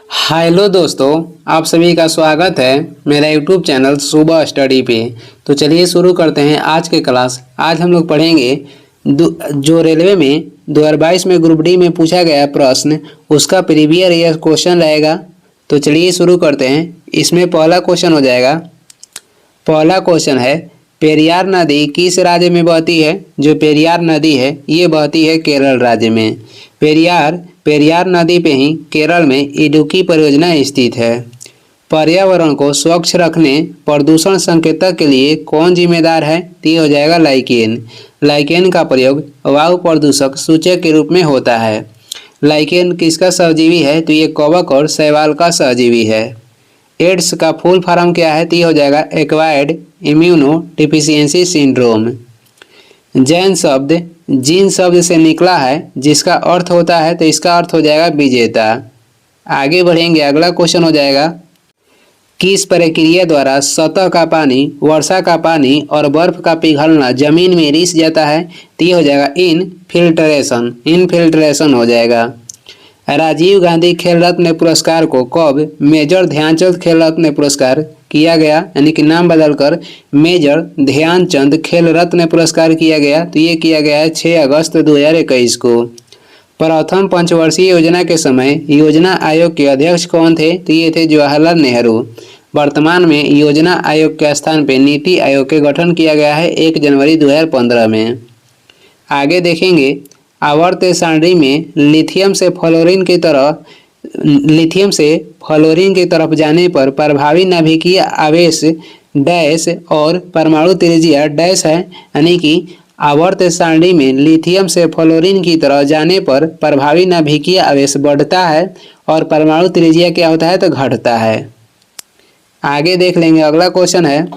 Hello दोस्तों, आप सभी का स्वागत है मेरा यूट्यूब चैनल सुबह स्टडी पे। तो चलिए शुरू करते हैं आज के क्लास। आज हम लोग पढ़ेंगे जो रेलवे में 2022 में ग्रुप डी में पूछा गया प्रश्न, उसका प्रीवियस ईयर क्वेश्चन रहेगा। तो चलिए शुरू करते हैं। इसमें पहला क्वेश्चन हो जाएगा। पहला क्वेश्चन है, पेरियार नदी किस राज्य में बहती है? जो पेरियार नदी है ये बहती है केरल राज्य में। पेरियार नदी पे ही केरल में इडुक्की परियोजना स्थित है। पर्यावरण को स्वच्छ रखने प्रदूषण संकेतक के लिए कौन जिम्मेदार है? तो ये हो जाएगा लाइकेन। लाइकेन का प्रयोग वायु प्रदूषक सूचक के रूप में होता है। लाइकेन किसका सहजीवी है? तो ये कवक और शैवाल का सहजीवी है। एड्स का फुल फॉर्म क्या है? तो ये हो जाएगा acquired immuno deficiency syndrome. Jain शब्द जीन शब्द से निकला है जिसका अर्थ होता है, तो इसका अर्थ हो जाएगा विजेता। आगे बढ़ेंगे, अगला क्वेश्चन हो जाएगा, किस प्रक्रिया द्वारा सतह का पानी, वर्षा का पानी और बर्फ का पिघलना जमीन में रिस जाता है? तो ये हो जाएगा इनफिल्ट्रेशन। इनफिल्ट्रेशन हो जाएगा। राजीव गांधी खेल रत्न पुरस्कार को कब मेजर ध्यानचंद खेल रत्न पुरस्कार किया गया? यानी कि नाम बदलकर मेजर ध्यानचंद खेल रत्न पुरस्कार किया गया। तो ये किया गया है 6 अगस्त 2021 को। प्रथम पंचवर्षीय योजना के समय योजना आयोग के अध्यक्ष कौन थे? तो ये थे जवाहरलाल नेहरू। वर्तमान में योजना आयोग के स्थान पर नीति आयोग के गठन किया गया है 1 जनवरी 2015 में। आगे देखेंगे, आवर्त सारणी में लिथियम से फ्लोरीन की तरफ जाने पर प्रभावी नाभिकीय आवेश डैश और परमाणु त्रिज्या डैश है। यानी कि आवर्त सारणी में लिथियम से फ्लोरीन की तरफ जाने पर प्रभावी नाभिकीय आवेश बढ़ता है और परमाणु त्रिज्या क्या होता है? तो घटता है। आगे देख लेंगे, अगला क्वेश्चन है,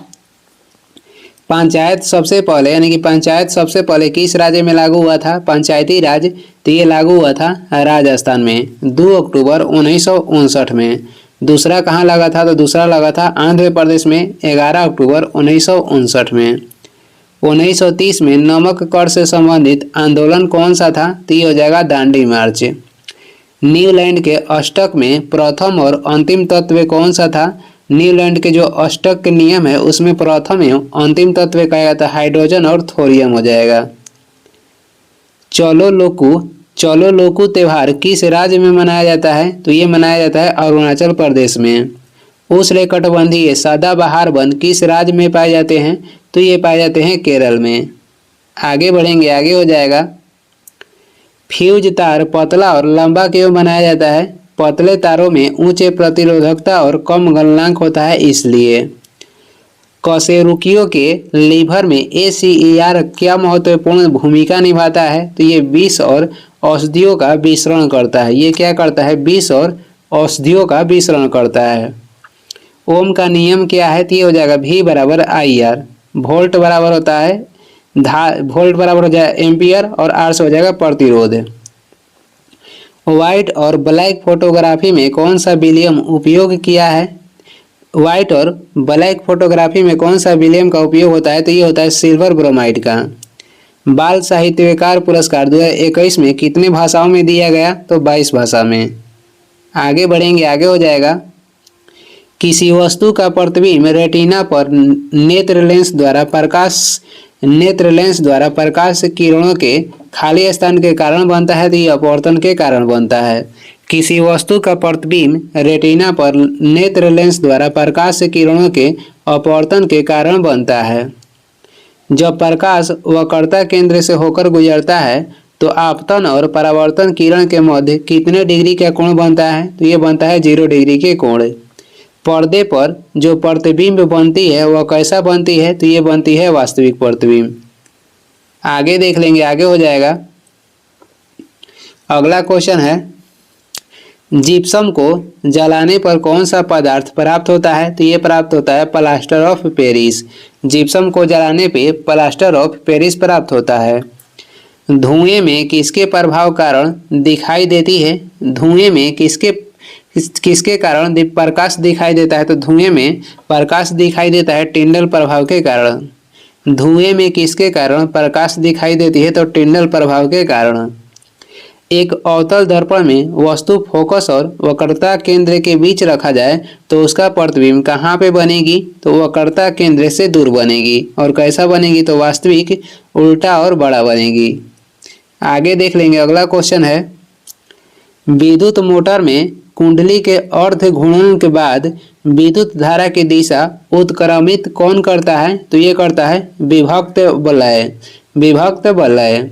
पंचायत सबसे पहले यानी कि पंचायत सबसे पहले किस राज्य में लागू हुआ था? पंचायती राज। तो ये लागू हुआ था राजस्थान में 2 अक्टूबर 1959 में। दूसरा कहाँ लगा था? तो दूसरा लगा था आंध्र प्रदेश में 11 अक्टूबर 1959 में। 1930 में नमक कर से संबंधित आंदोलन कौन सा था? तो ये हो जाएगा दांडी मार्च। न्यूलैंड के अष्टक में प्रथम और अंतिम तत्व कौन सा था? न्यूलैंड के जो अष्टक के नियम है उसमें प्रथम एवं अंतिम तत्व कहा जाता है हाइड्रोजन और थोरियम हो जाएगा। चलो लोकू त्योहार किस राज्य में मनाया जाता है? तो ये मनाया जाता है अरुणाचल प्रदेश में। उष्णकटिबंधीय सदाबहार वन किस राज्य में पाए जाते हैं? तो ये पाए जाते हैं केरल में। आगे बढ़ेंगे, आगे हो जाएगा, फ्यूज तार पतला और लंबा क्यों बनाया जाता है? पतले तारों में ऊंचे प्रतिरोधकता और कम गलनांक होता है इसलिए। कशेरुकियों के लीवर में ACER क्या महत्वपूर्ण भूमिका निभाता है? तो ये विष और औषधियों का विसरण करता है। ये क्या करता है? विष और औषधियों का विसरण करता है। ओम का नियम क्या है? तो ये हो जाएगा V बराबर IR। वोल्ट बराबर होता है वोल्ट बराबर हो जाएगा एम्पियर और R से हो जाएगा प्रतिरोध। व्हाइट और ब्लैक फोटोग्राफी में कौन सा विलियम उपयोग किया है? व्हाइट और ब्लैक फोटोग्राफी में कौन सा विलियम का उपयोग होता है? तो ये होता है सिल्वर ब्रोमाइड का। बाल साहित्यकार पुरस्कार 2021 में कितने भाषाओं में दिया गया? तो 22 भाषा में। आगे बढ़ेंगे, आगे हो जाएगा, किसी वस्तु का प्रतिबिंब रेटिना पर नेत्र लेंस द्वारा प्रकाश किरणों के खाली स्थान के कारण बनता है। तो ये अपवर्तन के कारण बनता है। किसी वस्तु का प्रतिबिंब रेटिना पर नेत्र लेंस द्वारा प्रकाश किरणों के अपवर्तन के कारण बनता है। जब प्रकाश वक्रता केंद्र से होकर गुजरता है तो आपतन और परावर्तन किरण के मध्य कितने डिग्री का कोण बनता है? तो ये बनता है 0 डिग्री के कोण। पर्दे पर जो प्रतिबिंब बनती है वह कैसा बनती है? तो ये बनती है वास्तविक प्रतिबिंब। आगे देख लेंगे, आगे हो जाएगा, अगला क्वेश्चन है, जिप्सम को जलाने पर कौन सा पदार्थ प्राप्त होता है? तो ये प्राप्त होता है प्लास्टर ऑफ पेरिस। जिप्सम को जलाने पे प्लास्टर ऑफ पेरिस प्राप्त होता है। धुएं में किसके प्रभाव कारण दिखाई देती है? धुएं में किसके कारण प्रकाश दिखाई देता है? तो धुएं में प्रकाश दिखाई देता है टिंडल प्रभाव के कारण। धुएं में किसके कारण प्रकाश दिखाई देती है? तो टिंडल प्रभाव के कारण। एक अवतल दर्पण में वस्तु फोकस और वक्रता केंद्र के बीच रखा जाए तो उसका प्रतिबिंब कहाँ पे बनेगी? तो वक्रता केंद्र से दूर बनेगी। और कैसा बनेगी? तो वास्तविक उल्टा और बड़ा बनेगी। आगे देख लेंगे, अगला क्वेश्चन है, विद्युत मोटर में कुंडली के अर्ध घूर्णन के बाद विद्युत धारा की दिशा उत्क्रमित कौन करता है? तो ये करता है विभक्त वलय। विभक्त वलय।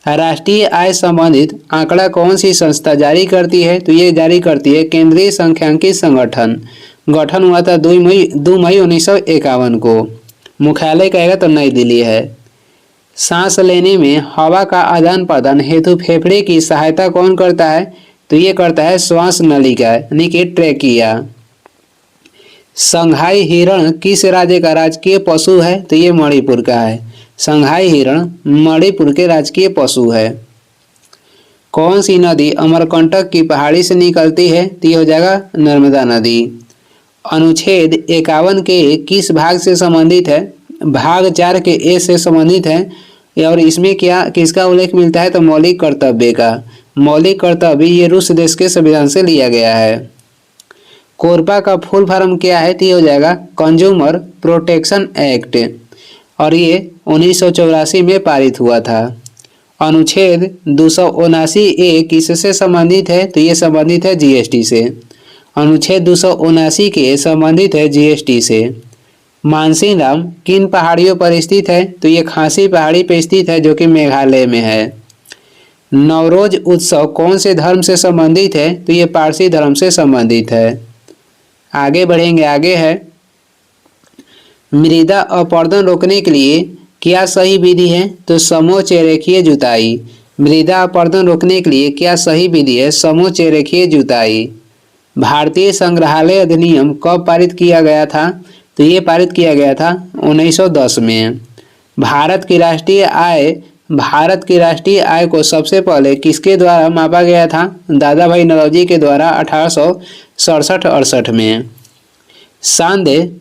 राष्ट्रीय आय संबंधित आंकड़ा कौन सी संस्था जारी करती है? तो ये जारी करती है केंद्रीय सांख्यिकी संगठन। गठन हुआ था 2 मई 1951 को। मुख्यालय कहेगा तो नई दिल्ली है। सांस लेने में हवा का आदान प्रदान हेतु फेफड़े की सहायता कौन करता है? तो ये करता है श्वास नलिका यानी कि ट्रेकिया। संघाई हिरण किस राज्य का राजकीय पशु है? तो ये मणिपुर का है। संघाई हिरण मणिपुर के राजकीय पशु है। कौन सी नदी अमरकंटक की पहाड़ी से निकलती है? तो ये हो जाएगा नर्मदा नदी। अनुच्छेद 51 के किस भाग से संबंधित है? भाग 4 के ए से संबंधित है। और इसमें क्या किसका उल्लेख मिलता है? तो मौलिक कर्तव्य का। मौलिक कर्तव्य ये रूस देश के संविधान से लिया गया है। कोरपा का फुल फॉर्म क्या है? तो ये हो जाएगा कंज्यूमर प्रोटेक्शन एक्ट और ये 1984 में पारित हुआ था। अनुच्छेद 279A किससे संबंधित है? तो ये संबंधित है जीएसटी से। अनुच्छेद 279 के संबंधित है जीएसटी से। मानसिंगराम किन पहाड़ियों पर स्थित है? तो ये खासी पहाड़ी पर स्थित है जो कि मेघालय में है। नवरोज उत्सव कौन से धर्म से संबंधित है? तो ये पारसी धर्म से संबंधित है। आगे बढ़ेंगे, आगे है मृदा अपरदन रोकने के लिए क्या सही विधि है? तो समोच्चरेखीय जुताई। मृदा अपरदन रोकने के लिए क्या सही विधि है? समोच्चरेखीय जुताई। भारतीय संग्रहालय अधिनियम कब पारित किया गया था? तो ये पारित किया गया था 1910 में। भारत की राष्ट्रीय आय को सबसे पहले किसके द्वारा मापा गया था? दादा भाई नौरोजी के द्वारा 1867-68 में। सांधे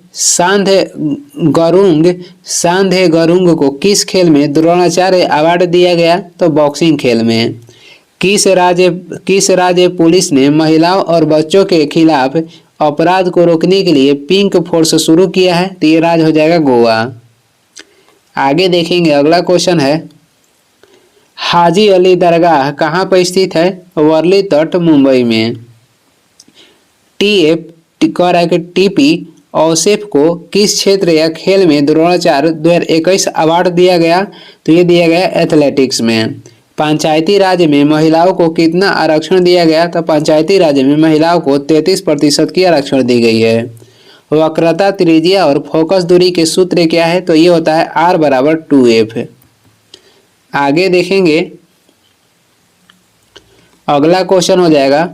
गरुंग को किस खेल में द्रोणाचार्य अवार्ड दिया गया? तो बॉक्सिंग खेल में। किस राज्य पुलिस ने महिलाओं और बच्चों के खिलाफ अपराध को रोकने के लिए पिंक फोर्स शुरू किया है? तो ये राज्य हो जाएगा गोवा। आगे देखेंगे, अगला क्वेश्चन है, हाजी अली दरगाह कहाँ पर स्थित है? वर्ली तट मुंबई में। टीपी औसेफ को किस क्षेत्र या खेल में द्रोणाचार्य 2021 अवार्ड दिया गया? तो ये दिया गया एथलेटिक्स में। पंचायती राज में महिलाओं को कितना आरक्षण दिया गया? तो पंचायती राज में महिलाओं को 33% की आरक्षण दी गई है। वक्रता, त्रिज्या और फोकस दूरी के सूत्र क्या है? तो ये होता है R = 2F। आगे देखेंगे, अगला क्वेश्चन हो जाएगा,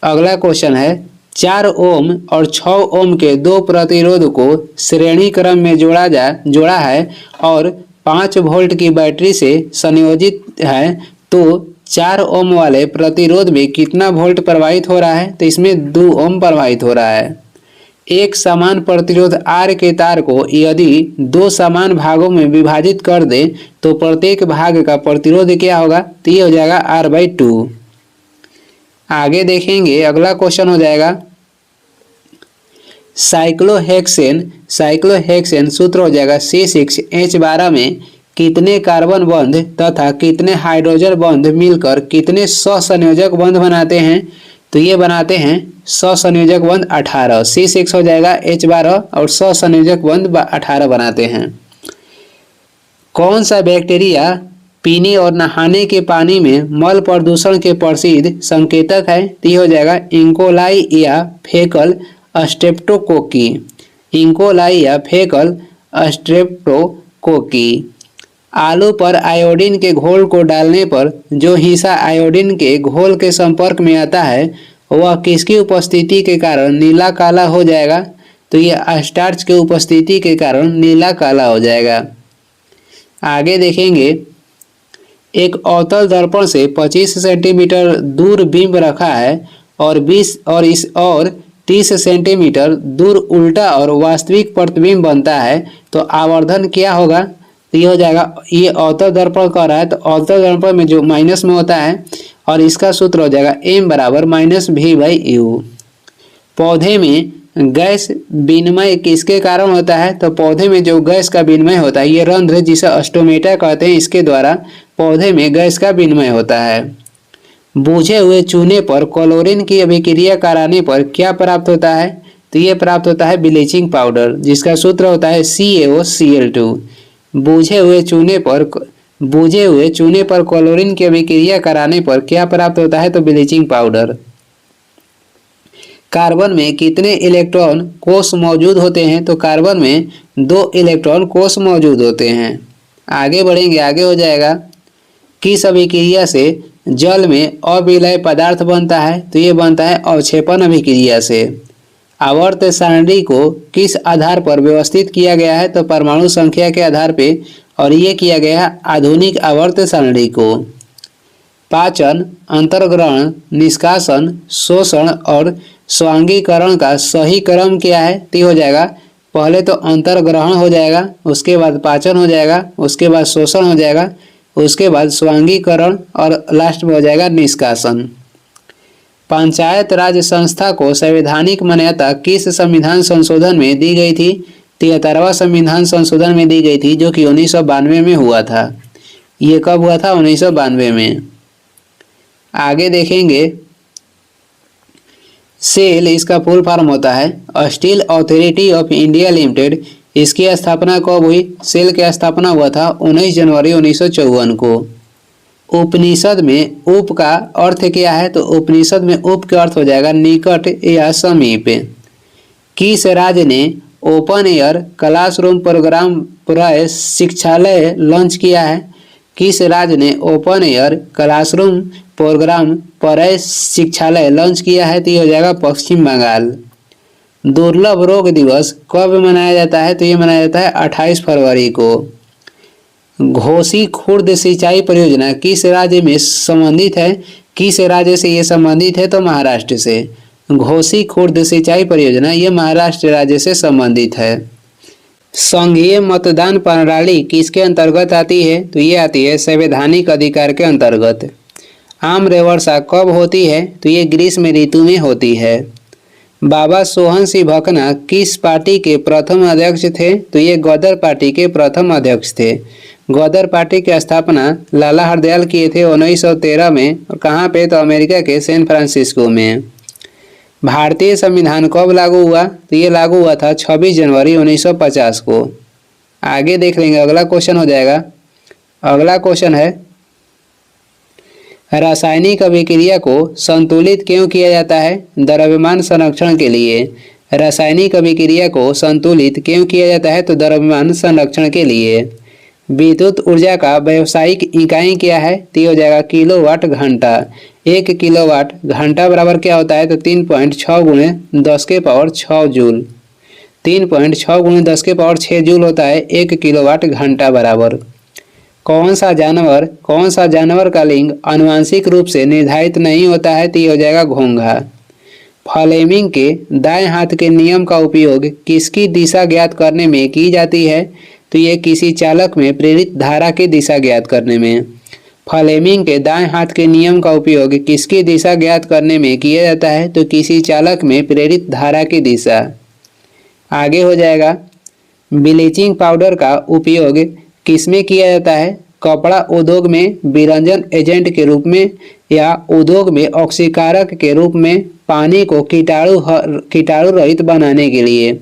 अगला क्वेश्चन है 4 ओम और 6 ओम के दो प्रतिरोध को श्रेणी क्रम में जोड़ा है और 5 वोल्ट की बैटरी से संयोजित है तो 4 ओम वाले प्रतिरोध में कितना वोल्ट प्रवाहित हो रहा है? तो इसमें 2 ओम प्रवाहित हो रहा है। एक समान प्रतिरोध R के तार को यदि 2 समान भागों में विभाजित कर दे तो प्रत्येक भाग का प्रतिरोध क्या होगा? तो ये हो जाएगा R/2। आगे देखेंगे, अगला क्वेश्चन हो जाएगा साइक्लोहेक्सेन सूत्र हो जाएगा C6H12 में कितने कार्बन बंध तथा कितने हाइड्रोजन बंध मिलकर कितने सहसंयोजक बंध बनाते हैं? तो ये बनाते हैं सहसंयोजक बंध 18। C6 हो जाएगा H12 और सहसंयोजक बंध 18 बनाते हैं। कौन सा बैक्टीरिया पीने और नहाने के पानी में मल प्रदूषण के प्रसिद्ध संकेतक है? तो ये हो जाएगा इंकोलाई या फेकल स्ट्रेप्टोकोकी। इंकोलाई या फेकल स्ट्रेप्टोकोकी। आलू पर आयोडीन के घोल को डालने पर जो हिस्सा आयोडीन के घोल के संपर्क में आता है वह किसकी उपस्थिति के कारण नीला काला हो जाएगा? तो यह स्टार्च के उपस्थिति के कारण नीला काला हो जाएगा। आगे देखेंगे, एक अवतल दर्पण से 25 सेंटीमीटर दूर बिंब रखा है और 30 सेंटीमीटर दूर उल्टा और वास्तविक प्रतिबिंब बनता है तो आवर्धन क्या होगा? तो ये हो जाएगा, ये अवतल दर्पण कह रहा है तो अवतल दर्पण में जो माइनस में होता है और इसका सूत्र हो जाएगा m बराबर -v/u। पौधे में गैस विनिमय किसके कारण होता है? तो पौधे में जो गैस का विनिमय होता है, ये रंध्र जिसे स्टोमेटा कहते हैं, इसके द्वारा पौधे में गैस का विनिमय होता है। बूझे हुए चूने पर क्लोरीन की अभिक्रिया कराने पर क्या प्राप्त होता है? तो ये प्राप्त होता है ब्लीचिंग पाउडर, जिसका सूत्र होता है CaOCl2। बूझे हुए चूने पर क्लोरीन की अभिक्रिया कराने पर क्या प्राप्त होता है? तो ब्लीचिंग पाउडर। कार्बन में कितने इलेक्ट्रॉन कोष मौजूद होते हैं? तो कार्बन में 2 इलेक्ट्रॉन कोष मौजूद होते हैं। आगे बढ़ेंगे, आगे हो जाएगा, किस अभिक्रिया से जल में अविलय पदार्थ बनता है? तो ये बनता है अवक्षेपण अभिक्रिया से। आवर्त सारणी को किस आधार पर व्यवस्थित किया गया है? तो परमाणु संख्या के आधार पे, और ये किया गया है आधुनिक आवर्त सारणी को। पाचन, अंतर्ग्रहण, निष्कासन, शोषण और स्वांगीकरण का सही क्रम क्या है? तो हो जाएगा, पहले तो अंतर्ग्रहण हो जाएगा, उसके बाद पाचन हो जाएगा, उसके बाद शोषण हो जाएगा, उसके बाद स्वांगीकरण और लास्ट में हो जाएगा निष्कासन। पंचायत राज संस्था को संवैधानिक मान्यता किस संविधान संशोधन में दी गई थी? 73वां संविधान संशोधन में दी गई थी, जो कि 1992 में हुआ था। ये कब हुआ था? 1992 में। आगे देखेंगे, सेल इसका फुल फॉर्म होता है steel authority of India limited. इसकी स्थापना कब हुई? सेल की स्थापना हुआ था 19 जनवरी 1954 को। उपनिषद में उप का अर्थ क्या है? तो उपनिषद में उप का अर्थ हो जाएगा निकट या समीप। किस राज्य ने ओपन एयर क्लासरूम प्रोग्राम प्राय शिक्षालय लॉन्च किया है? किस राज्य ने ओपन एयर क्लासरूम प्रोग्राम प्राय शिक्षालय लॉन्च किया है? तो ये हो जाएगा पश्चिम बंगाल। दुर्लभ रोग दिवस कब मनाया जाता है? तो ये मनाया जाता है 28 फरवरी को। घोसी खुर्द सिंचाई परियोजना किस राज्य में संबंधित है? किस राज्य से ये संबंधित है? तो महाराष्ट्र से। घोसी खुर्द सिंचाई परियोजना ये महाराष्ट्र राज्य से संबंधित है। संघीय मतदान प्रणाली किसके अंतर्गत आती है? तो ये आती है संवैधानिक अधिकार के अंतर्गत। आम्र वर्षा कब होती है? तो ये ग्रीष्म ऋतु में होती है। बाबा सोहन सिंह भकना किस पार्टी के प्रथम अध्यक्ष थे? तो ये गदर पार्टी के प्रथम अध्यक्ष थे। गदर पार्टी की स्थापना लाला हरदयाल किए थे 1913 में। और कहाँ पे? तो अमेरिका के सैन फ्रांसिस्को में। भारतीय संविधान कब लागू हुआ? तो ये लागू हुआ था 26 जनवरी 1950 को। आगे देख लेंगे, अगला क्वेश्चन हो जाएगा। अगला क्वेश्चन है, रासायनिक अभिक्रिया को संतुलित क्यों किया जाता है? द्रव्यमान संरक्षण के लिए। रासायनिक अभिक्रिया को संतुलित क्यों किया जाता है? तो द्रव्यमान संरक्षण के लिए। विद्युत ऊर्जा का व्यावसायिक इकाई क्या है? तो हो जाएगा किलोवाट घंटा। 1 किलोवाट घंटा बराबर क्या होता है? तो 3.6 × 10⁶ जूल। 3.6 × 10⁶ जूल होता है 1 किलोवाट घंटा बराबर। कौन सा जानवर का लिंग आनुवंशिक रूप से निर्धारित नहीं होता है? तो ये हो जाएगा घोंघा। फ्लेमिंग के दाएं हाथ के नियम का उपयोग किसकी दिशा ज्ञात करने में की जाती है? तो ये किसी चालक में प्रेरित धारा की दिशा ज्ञात करने में। फ्लेमिंग के दाएं हाथ के नियम का उपयोग किसकी दिशा ज्ञात करने में किया जाता है? तो किसी चालक में प्रेरित धारा की दिशा। आगे हो जाएगा, ब्लीचिंग पाउडर का उपयोग किसमें किया जाता है? कपड़ा उद्योग में विरंजन एजेंट के रूप में या उद्योग में ऑक्सीकारक के रूप में पानी को कीटाणु रहित बनाने के लिए।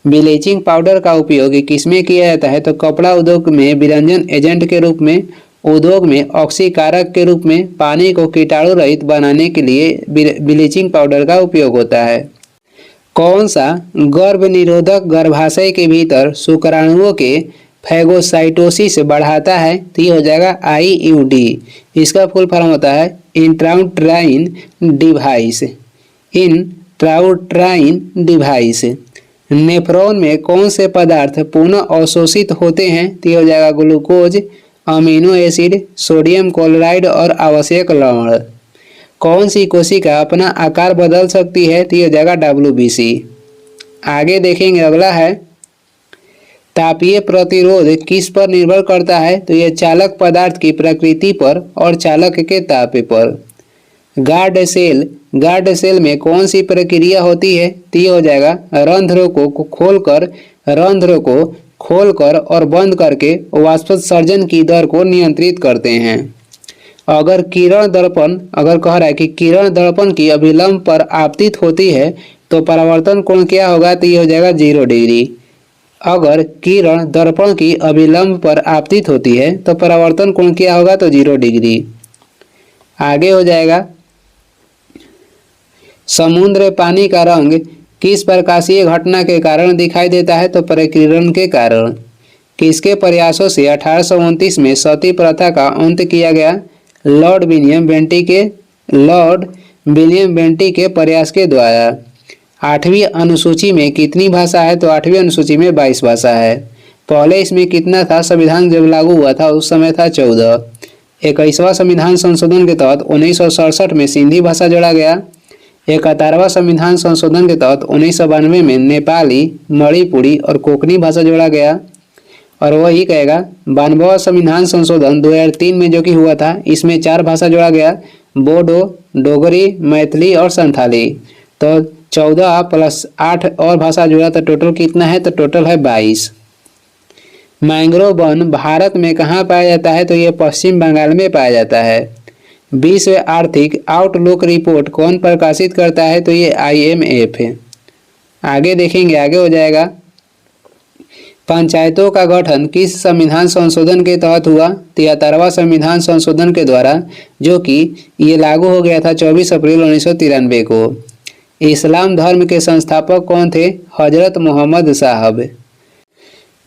ब्लीचिंग पाउडर का उपयोग किसमें किया जाता है? तो कपड़ा उद्योग में विरंजन एजेंट के रूप में, उद्योग में ऑक्सीकारक के रूप में, पानी को कीटाणु रहित बनाने के लिए ब्लीचिंग पाउडर का उपयोग होता है। कौन सा गर्भ निरोधक गर्भाशय के भीतर शुक्राणुओं के फैगोसाइटोसिस बढ़ाता है? तो ये हो जाएगा IUD। इसका फुल फॉर्म होता है इंट्राउट्राइन डिवाइस। नेफ्रॉन में कौन से पदार्थ पुनः अवशोषित होते हैं? तो ये हो जाएगा glucose, amino acid, sodium chloride और आवश्यक लवण। कौन सी कोशिका अपना आकार बदल सकती है? तो ये हो जाएगा WBC। आगे देखेंगे, अगला है, तापीय प्रतिरोध किस पर निर्भर करता है? तो यह चालक पदार्थ की प्रकृति पर और चालक के ताप पर। गार्ड सेल में कौन सी प्रक्रिया होती है? तो ये हो जाएगा रंध्रों को खोलकर और बंद करके वाष्पोत्सर्जन की दर को नियंत्रित करते हैं। अगर कह रहा है कि किरण दर्पण की अभिलंब पर आपतित होती है तो परावर्तन कोण क्या होगा? तो ये हो जाएगा 0 डिग्री। अगर किरण दर्पण की अभिलंब पर आपतित होती है तो परावर्तन कोण क्या होगा? तो 0 डिग्री। आगे हो जाएगा, समुद्र पानी का रंग किस प्रकाशीय घटना के कारण दिखाई देता है? तो प्रकीर्णन के कारण। किसके प्रयासों से 1829 में सती प्रथा का अंत किया गया? लॉर्ड विलियम बेंटिक के प्रयास के द्वारा। 8वीं अनुसूची में कितनी भाषा है? तो 8वीं अनुसूची में 22 भाषा है। पहले इसमें कितना था? संविधान जब लागू हुआ था उस समय था 14। 21वां संविधान संशोधन के तहत 1967 में सिंधी भाषा जोड़ा गया। 71वां संविधान संशोधन के तहत 1992 में नेपाली, मणिपुरी और कोंकणी भाषा जोड़ा गया। और वही कहेगा 92वां संविधान संशोधन 2003 में जो कि हुआ था, इसमें 4 भाषा जोड़ा गया, बोडो, डोगरी, मैथिली और संथाली। तो 14 + 8 और भाषा जोड़ा तो टोटल कितना है? तो टोटल है 22। मैंग्रोव वन भारत में कहाँ पाया जाता है? तो ये पश्चिम बंगाल में पाया जाता है। विश्व आर्थिक आउटलुक रिपोर्ट कौन प्रकाशित करता है? तो ये IMF है। आगे देखेंगे, आगे हो जाएगा, पंचायतों का गठन किस संविधान संशोधन के तहत हुआ? 73वां संविधान संशोधन के द्वारा, जो कि ये लागू हो गया था 24 अप्रैल 1993 को। इस्लाम धर्म के संस्थापक कौन थे? हजरत मोहम्मद साहब।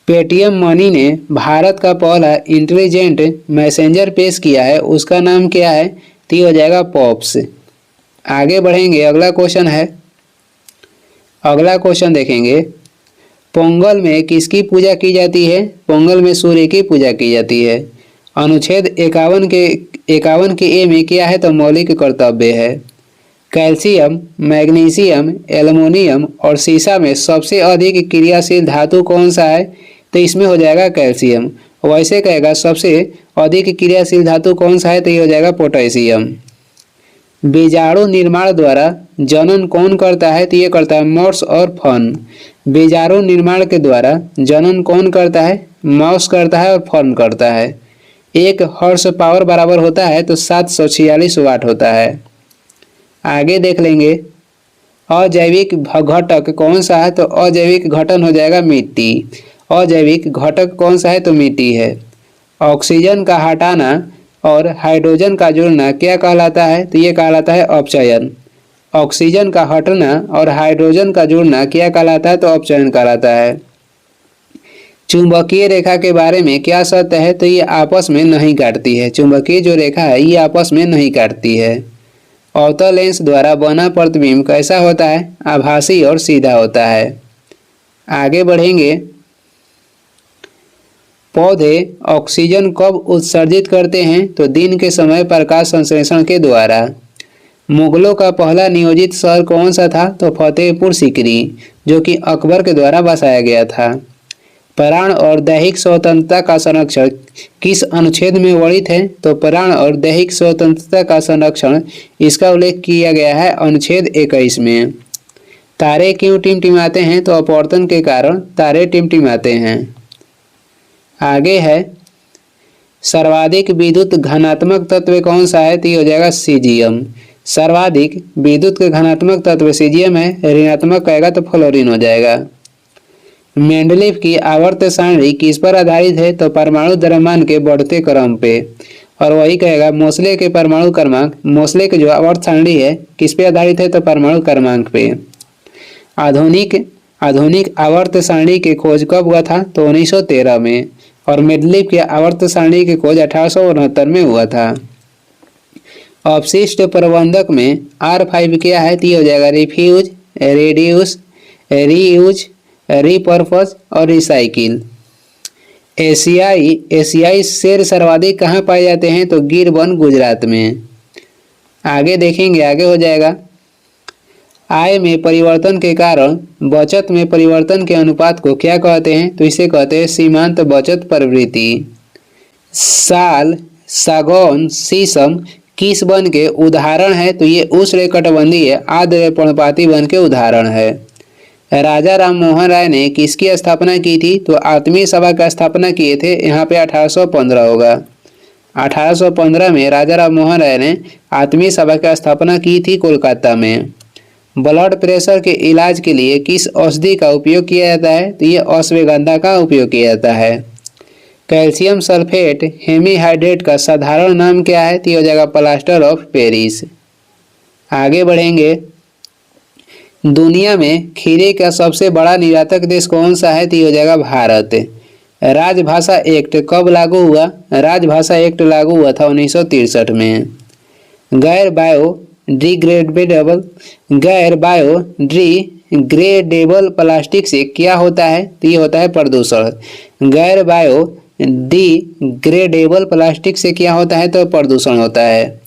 पेटीएम मनी ने भारत का पहला इंटेलिजेंट मैसेंजर पेश किया है, उसका नाम क्या है? तो हो जाएगा पॉप्स। आगे बढ़ेंगे, अगला क्वेश्चन देखेंगे, पोंगल में किसकी पूजा की जाती है? पोंगल में सूर्य की पूजा की जाती है। अनुच्छेद 51 के ए में क्या है? तो मौलिक कर्तव्य है। कैल्शियम, मैग्नीशियम, एल्युमिनियम और सीसा में सबसे अधिक क्रियाशील धातु कौन सा है? तो इसमें हो जाएगा कैल्शियम। वैसे कहेगा सबसे अधिक क्रियाशील धातु कौन सा है? तो ये हो जाएगा पोटेशियम। बीजाणु निर्माण द्वारा जनन कौन करता है? तो ये करता है मॉस और फन। बीजाणु निर्माण के द्वारा जनन कौन करता है? मॉस करता है और फन करता है। 1 हॉर्स पावर बराबर होता है तो 746 वाट होता है। आगे देख लेंगे, अजैविक घटक कौन सा है? तो अजैविक घटन हो जाएगा मिट्टी। अजैविक घटक कौन सा है? तो मिट्टी है। ऑक्सीजन का हटाना और हाइड्रोजन का जुड़ना क्या कहलाता है? तो ये कहलाता है अपचयन। ऑक्सीजन का हटना और हाइड्रोजन का जुड़ना क्या कहलाता है? तो अपचयन कहलाता है। चुंबकीय रेखा के बारे में क्या सत्य है? तो ये आपस में नहीं काटती है। चुंबकीय जो रेखा है ये आपस में नहीं काटती है। अवतल लेंस द्वारा बना प्रतिबिंब कैसा होता है? आभासी और सीधा होता है। आगे बढ़ेंगे, पौधे ऑक्सीजन कब उत्सर्जित करते हैं? तो दिन के समय प्रकाश संश्लेषण के द्वारा। मुगलों का पहला नियोजित शहर कौन सा था? तो फतेहपुर सीकरी, जो कि अकबर के द्वारा बसाया गया था। प्राण और दैहिक स्वतंत्रता का संरक्षण किस अनुच्छेद में वर्णित है? तो प्राण और दैहिक स्वतंत्रता का संरक्षण इसका उल्लेख किया गया है अनुच्छेद 21 में। तारे क्यों टिमटिमाते हैं? तो अपवर्तन के कारण तारे टिमटिमाते हैं। आगे है, सर्वाधिक विद्युत घनात्मक तत्व कौन सा है? तो ये हो जाएगा सीजियम। सर्वाधिक विद्युत के घनात्मक तत्व सीजियम है। ऋणात्मक कहेगा तो फ्लोरीन हो जाएगा। मेंडलीव की आवर्त सारणी किस पर आधारित है? तो परमाणु द्रव्यमान के बढ़ते क्रम पे। और वही कहेगा मोसले के परमाणु क्रमांक, मोसले की जो आवर्त सारणी है किस पे आधारित है? तो परमाणु क्रमांक पे। आधुनिक आवर्त सारणी की खोज कब हुआ था? तो 1913 में। और मेंडलीव की आवर्त सारणी की खोज 1869 में हुआ था। अपशिष्ट प्रबंधक में R5 क्या है? तो ये हो जाएगा रिफ्यूज, रिड्यूस, रीयूज, रिपर्पस और रिसाइकिल। एशियाई शेर सर्वाधिक कहाँ पाए जाते हैं? तो गिर वन गुजरात में। आगे देखेंगे, आगे हो जाएगा, आय में परिवर्तन के कारण बचत में परिवर्तन के अनुपात को क्या कहते हैं? तो इसे कहते हैं सीमांत बचत प्रवृत्ति। साल, सागौन, शीशम किस वन के उदाहरण है? तो ये उष्णकटिबंधीय आर्द्र पर्णपाती वन के उदाहरण है। राजा राम मोहन राय ने किसकी स्थापना की थी? तो आत्मीय सभा का स्थापना किए थे। यहाँ पे 1815 होगा। 1815 में राजा राम मोहन राय ने आत्मीय सभा की स्थापना की थी कोलकाता में। ब्लड प्रेशर के इलाज के लिए किस औषधि का उपयोग किया जाता है? तो ये अश्वगंधा का उपयोग किया जाता है। कैल्शियम सल्फेट हेमीहाइड्रेट का साधारण नाम क्या है? तो ये हो जाएगा प्लास्टर ऑफ पेरिस। आगे बढ़ेंगे। दुनिया में खीरे का सबसे बड़ा निर्यातक देश कौन सा है? तो ये हो जाएगा भारत। राजभाषा एक्ट कब लागू हुआ? राजभाषा एक्ट लागू हुआ था 1963 में। गैर बायोडिग्रेडेबल प्लास्टिक से क्या होता है? तो ये होता है प्रदूषण। गैर बायोडिग्रेडेबल प्लास्टिक से क्या होता है? तो प्रदूषण होता है।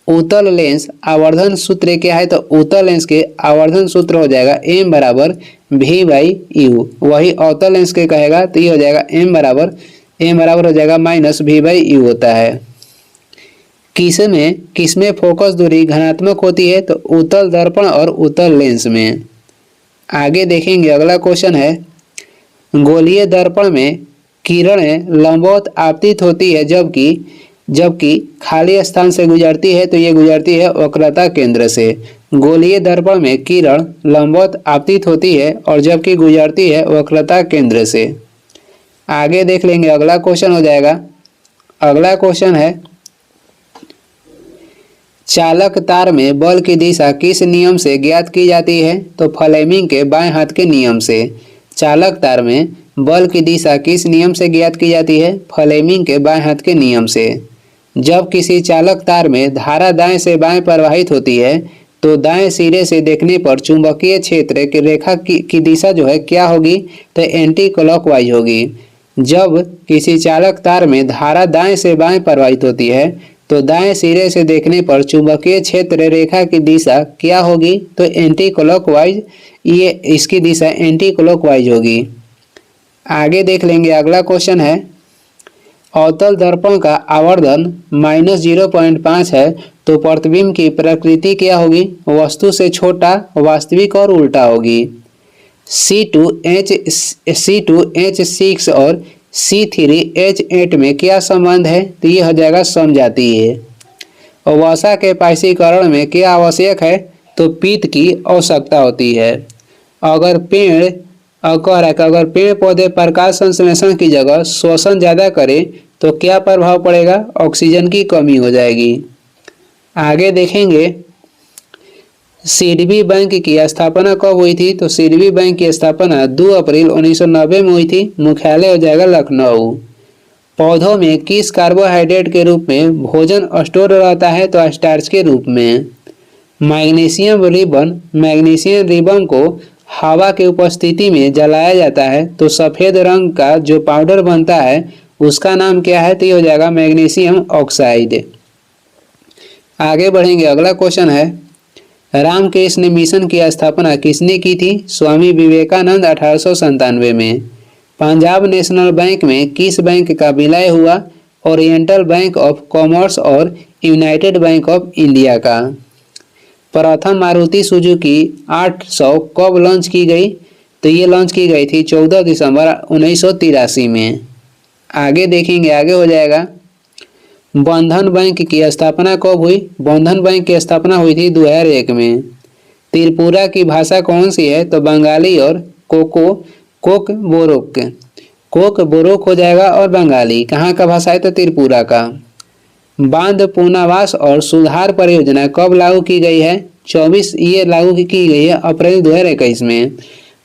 उत्तल लेंस आवर्धन सूत्र क्या है? तो उत्तल लेंस के आवर्धन सूत्र हो जाएगा m बराबर v/u। वही अवतल लेंस के कहेगा तो ये हो जाएगा m बराबर हो जाएगा -v/u होता है। किसमें फोकस दूरी धनात्मक होती है? तो उत्तल दर्पण और उत्तल लेंस में। आगे देखेंगे, अगला क्वेश्चन है गोलीय दर्पण में किरणें लंबवत आपतित होती है जबकि खाली स्थान से गुजरती है तो ये गुजरती है वक्रता केंद्र से। गोलीय दर्पण में किरण लंबवत आपतित होती है और जबकि गुजरती है वक्रता केंद्र से। आगे देख लेंगे, अगला क्वेश्चन हो जाएगा। अगला क्वेश्चन है चालक तार में बल की दिशा किस नियम से ज्ञात की जाती है? तो फ्लेमिंग के बाएं हाथ के नियम से। चालक तार में बल की दिशा किस नियम से ज्ञात की जाती है? फ्लेमिंग के बाएं हाथ के नियम से। जब किसी चालक तार में धारा दाएं से बाएं प्रवाहित होती है तो दाएं सिरे से देखने पर चुंबकीय क्षेत्र की रेखा की दिशा जो है क्या होगी? तो एंटी क्लॉकवाइज होगी। जब किसी चालक तार में धारा दाएं से बाएं प्रवाहित होती है तो दाएं सिरे से देखने पर चुंबकीय क्षेत्र रेखा की दिशा क्या होगी? तो एंटी क्लॉकवाइज। ये इसकी दिशा एंटी क्लॉकवाइज होगी। आगे देख लेंगे, अगला क्वेश्चन है अवतल दर्पण का आवर्धन -0.5 है तो प्रतिबिंब की प्रकृति क्या होगी? वस्तु से छोटा, वास्तविक और उल्टा होगी। C2H6 और C3H8 में क्या संबंध है? तो ये हो जाएगा समजातीय। और वसा के पाइसीकरण में क्या आवश्यक है? तो पित्त की आवश्यकता होती है। अगर पेड़ पौधे प्रकाश संश्लेषण की जगह श्वसन ज़्यादा करें तो क्या प्रभाव पड़ेगा? ऑक्सीजन की कमी हो जाएगी। आगे देखेंगे सीडबी बैंक की स्थापना कब हुई थी? तो सीडबी बैंक की स्थापना 2 अप्रैल 1990 में हुई थी। मुख्यालय हो जाएगा लखनऊ। पौधों में किस कार्बोहाइड्रेट के रूप में भोजन स्टोर रहता है? तो स्टार्च के रूप में। मैग्नीशियम रिबन को हवा की उपस्थिति में जलाया जाता है तो सफ़ेद रंग का जो पाउडर बनता है उसका नाम क्या है? तो ये हो जाएगा मैग्नीशियम ऑक्साइड। आगे बढ़ेंगे, अगला क्वेश्चन है रामकृष्ण मिशन की स्थापना किसने की थी? स्वामी विवेकानंद 1897 में। पंजाब नेशनल बैंक में किस बैंक का विलय हुआ? ओरिएंटल बैंक ऑफ कॉमर्स और यूनाइटेड बैंक ऑफ इंडिया का। प्रथम मारुति सुजुकी 800 कब लॉन्च की गई? तो ये लॉन्च की गई थी 14 दिसंबर 1983 में। आगे देखेंगे, आगे हो जाएगा बंधन बैंक की स्थापना कब हुई? बंधन बैंक की स्थापना हुई थी 2001 में। त्रिपुरा की भाषा कौन सी है? तो बंगाली और कोक बोरोक हो जाएगा और बंगाली। कहाँ का भाषा है? तो त्रिपुरा का। बांध पुनर्वास और सुधार परियोजना कब लागू की गई है? 24 ये लागू की गई है अप्रैल 2021 में।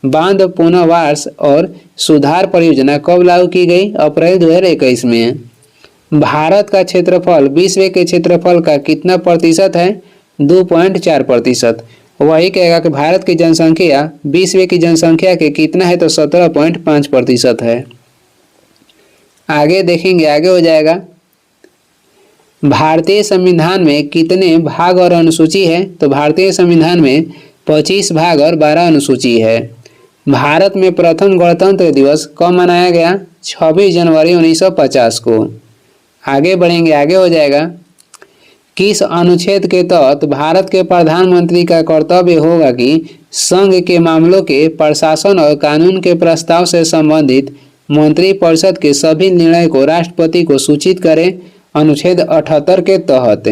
बांध पुनर्वास और सुधार परियोजना कब लागू की गई? अप्रैल 2021 में। भारत का क्षेत्रफल विश्व के क्षेत्रफल का कितना प्रतिशत है? 2.4%। वही कहेगा कि भारत की जनसंख्या विश्व की जनसंख्या के कितना है? तो 17.5% है। आगे देखेंगे, आगे हो जाएगा भारतीय संविधान में कितने भाग और अनुसूची है? तो भारतीय संविधान में 25 भाग और 12 अनुसूची है। भारत में प्रथम गणतंत्र दिवस कब मनाया गया? 26 जनवरी 1950 को। आगे बढ़ेंगे, आगे हो जाएगा। किस अनुच्छेद के तहत भारत के प्रधानमंत्री का कर्तव्य होगा कि संघ के मामलों के प्रशासन और कानून के प्रस्ताव से संबंधित मंत्रिपरिषद के सभी निर्णय को राष्ट्रपति को सूचित करें? अनुच्छेद 78 के तहत।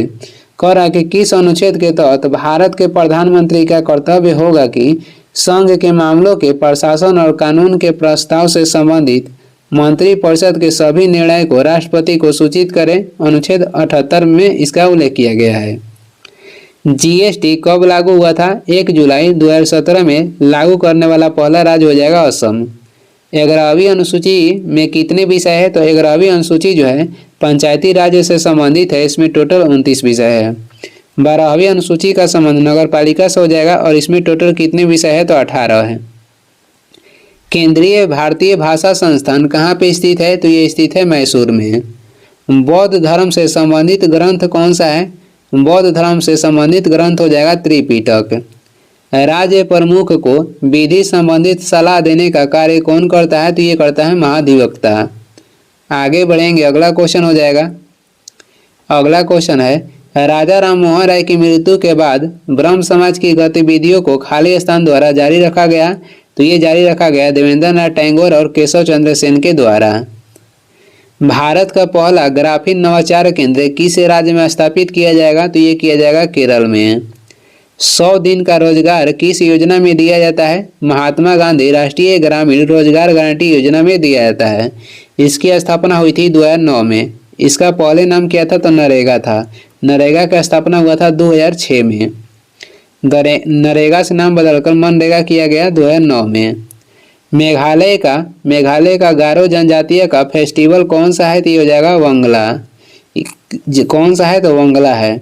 कह रहा है कि किस अनुच्छेद के तहत भारत के प्रधानमंत्री का कर्तव्य होगा कि संघ के मामलों के प्रशासन और कानून के प्रस्ताव से संबंधित मंत्रिपरिषद के सभी निर्णय को राष्ट्रपति को सूचित करें? अनुच्छेद 78 में इसका उल्लेख किया गया है। जीएसटी कब लागू हुआ था? 1 जुलाई 2017 में लागू करने वाला पहला राज्य हो जाएगा असम। 11वीं अनुसूची में कितने विषय है? तो 11वीं अनुसूची जो है पंचायती राज्य से संबंधित है, इसमें टोटल 29 विषय है। 12वीं अनुसूची का संबंध नगर पालिका से हो जाएगा और इसमें टोटल कितने विषय है? तो 18 है। केंद्रीय भारतीय भाषा संस्थान कहाँ पे स्थित है? तो ये स्थित है मैसूर में। बौद्ध धर्म से संबंधित ग्रंथ कौन सा है? बौद्ध धर्म से संबंधित ग्रंथ हो जाएगा त्रिपिटक। राज्य प्रमुख को विधि संबंधित सलाह देने का कार्य कौन करता है? तो ये करता है महाधिवक्ता। आगे बढ़ेंगे, अगला क्वेश्चन हो जाएगा। अगला क्वेश्चन है, राजा राम मोहन राय की मृत्यु के बाद ब्रह्म समाज की गतिविधियों को खाली स्थान द्वारा जारी रखा गया? तो ये जारी रखा गया देवेंद्र नाथ टैगोर और केशव चंद्र सेन के द्वारा। भारत का पहला ग्राफीन नवाचार केंद्र किस राज्य में स्थापित किया जाएगा? तो ये किया जाएगा केरल में। 100 दिन का रोजगार किस योजना में दिया जाता है? महात्मा गांधी राष्ट्रीय ग्रामीण रोजगार गारंटी योजना में दिया जाता है। इसकी स्थापना हुई थी 2009 में। इसका पहले नाम क्या था? तो नरेगा था। नरेगा का स्थापना हुआ था 2006 में। नरेगा से नाम बदलकर मनरेगा किया गया 2009 में। मेघालय का गारो जनजातीय का फेस्टिवल कौन सा है? तो ये हो जाएगा वंगला। कौन सा है? तो वंगला है।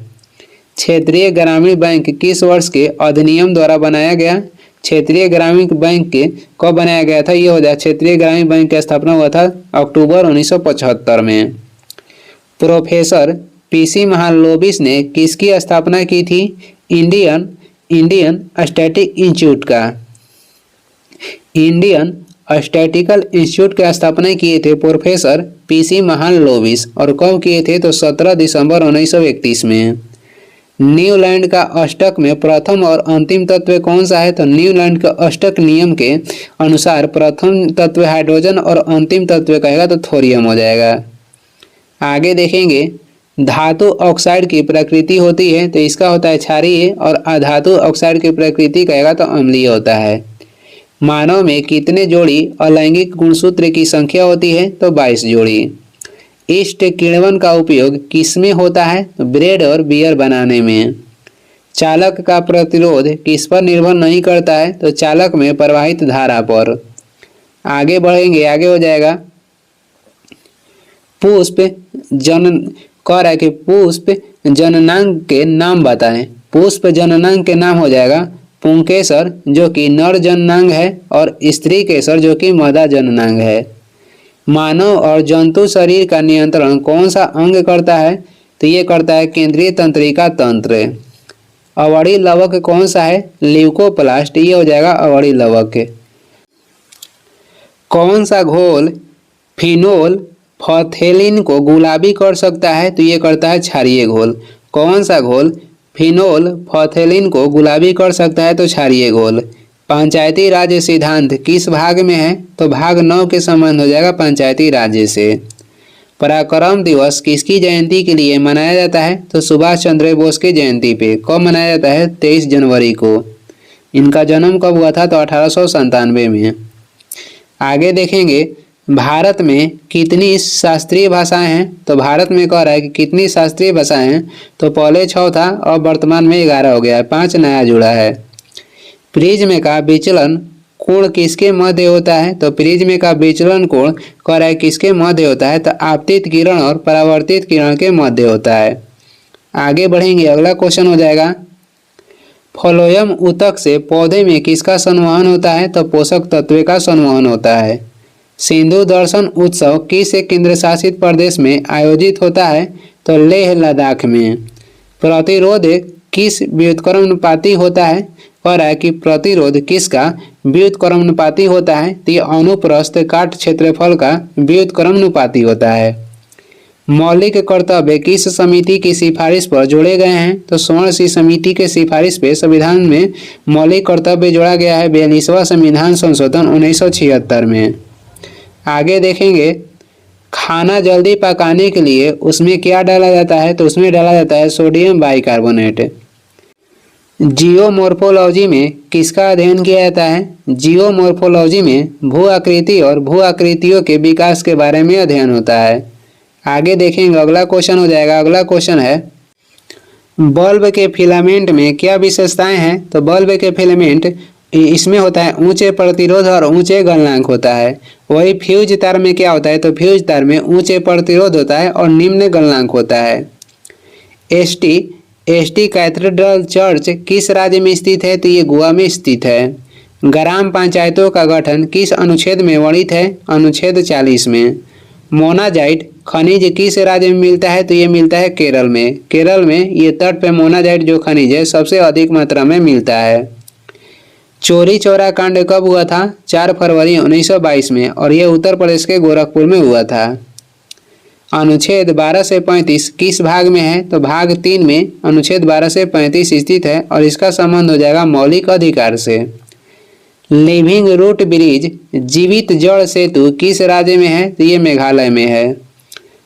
क्षेत्रीय ग्रामीण बैंक किस वर्ष के अधिनियम द्वारा बनाया गया? क्षेत्रीय ग्रामीण बैंक के कब बनाया गया था? ये हो जाएगा क्षेत्रीय ग्रामीण बैंक की स्थापना हुआ था अक्टूबर 1975 में। प्रोफेसर पीसी महालनोबिस ने किसकी स्थापना की थी? इंडियन स्टैटिक इंस्टीट्यूट का। इंडियन स्टैटिकल इंस्टीट्यूट की स्थापना किए थे प्रोफेसर पीसी महालनोबिस। और कब किए थे? तो 17 दिसंबर 1931 में। न्यूलैंड का अष्टक में प्रथम और अंतिम तत्व कौन सा है? तो न्यूलैंड का अष्टक नियम के अनुसार प्रथम तत्व हाइड्रोजन और अंतिम तत्व कहेगा तो थोरियम हो जाएगा। आगे देखेंगे, धातु ऑक्साइड की प्रकृति होती है तो इसका होता है क्षारीय, और अधातु ऑक्साइड की प्रकृति कहेगा तो अम्लीय होता है। मानव में कितने जोड़ी अलैंगिक गुणसूत्र की संख्या होती है? तो 22 जोड़ी। ईस्ट किण्वन का उपयोग किसमें होता है? तो ब्रेड और बियर बनाने में। चालक का प्रतिरोध किस पर निर्भर नहीं करता है? तो चालक में प्रवाहित धारा पर। आगे बढ़ेंगे, आगे हो जाएगा। पुष्प जननांग के नाम बताएं। पुष्प जननांग के नाम हो जाएगा पुंकेसर जो कि नर जननांग है, और स्त्री केसर जो कि मादा जननांग है। मानव और जंतु शरीर का नियंत्रण कौन सा अंग करता है? तो ये करता है केंद्रीय तंत्रिका तंत्र। अवड़ी लवक कौन सा है? ल्यूकोप्लास्ट। ये हो जाएगा अवड़ी लवक। कौन सा घोल फिनोल फथेलिन को गुलाबी कर सकता है? तो ये करता है क्षारीय घोल। कौन सा घोल फिनोल फथेलिन को गुलाबी कर सकता है? तो क्षारीय घोल। पंचायती राज्य सिद्धांत किस भाग में है? तो भाग 9 के संबंध हो जाएगा पंचायती राज्य से। पराक्रम दिवस किसकी जयंती के लिए मनाया जाता है? तो सुभाष चंद्र बोस की जयंती पे। कब मनाया जाता है? 23 जनवरी को। इनका जन्म कब हुआ था? तो 1897 में। आगे देखेंगे, भारत में कितनी शास्त्रीय भाषाएं हैं? तो भारत में कह रहा है कि कितनी शास्त्रीय भाषाएं हैं? तो पहले 6 था और वर्तमान में 11 हो गया है, 5 नया जुड़ा है। प्रिज्म का विचलन कोण किसके मध्य होता है? तो प्रिज्म का विचलन कोण कह रहा है किसके मध्य होता है? तो आपतित किरण और परावर्तित किरण के मध्य होता है। आगे बढ़ेंगे, अगला क्वेश्चन हो जाएगा, फ्लोएम ऊतक से पौधे में किसका संवहन होता है? तो पोषक तत्व का संवहन होता है। सिंधु दर्शन उत्सव किस केंद्र शासित प्रदेश में आयोजित होता है? तो लेह लद्दाख में। प्रतिरोध किस व्युत्क्रमानुपाती होता है? है कि प्रतिरोध किसका व्युत्क्रमानुपाती होता है, तो ये अनुप्रस्थ काट क्षेत्रफल का व्युत्क्रमानुपाती होता है। मौलिक कर्तव्य किस समिति की सिफारिश पर जोड़े गए हैं, तो स्वर्ण सिंह समिति के सिफारिश पे संविधान में मौलिक कर्तव्य जोड़ा गया है 42वां संविधान संशोधन 1976 में। आगे देखेंगे, खाना जल्दी पकाने के लिए उसमें क्या डाला जाता है, तो उसमें डाला जाता है सोडियम बाइकार्बोनेट। जियोमॉर्फोलॉजी में किसका अध्ययन किया जाता है, जियोमॉर्फोलॉजी में भू आकृति और भू आकृतियों के विकास के बारे में अध्ययन होता है। आगे देखेंगे, अगला क्वेश्चन हो जाएगा। अगला क्वेश्चन है, बल्ब के फिलामेंट में क्या विशेषताएं हैं, तो बल्ब के फिलामेंट इसमें होता है ऊंचे प्रतिरोध और ऊंचे गलनांक होता है। वही फ्यूज तार में क्या होता है, तो फ्यूज तार में ऊंचे प्रतिरोध होता है और निम्न गलनांक होता है। एसटी कैथेड्रल चर्च किस राज्य में स्थित है, तो ये गोवा में स्थित है। ग्राम पंचायतों का गठन किस अनुच्छेद में वर्णित है, अनुच्छेद 40 में। मोनाजाइट खनिज किस राज्य में मिलता है, तो ये मिलता है केरल में। केरल में ये तट पे मोनाजाइट जो खनिज है सबसे अधिक मात्रा में मिलता है। चोरी चौरा कांड कब हुआ था, 4 फरवरी 1922 में, और यह उत्तर प्रदेश के गोरखपुर में हुआ था। अनुच्छेद 12 से 35 किस भाग में है, तो भाग 3 में अनुच्छेद 12 से 35 स्थित है और इसका संबंध हो जाएगा मौलिक अधिकार से। लिविंग रूट ब्रिज जीवित जड़ सेतु किस राज्य में है, तो ये मेघालय में है।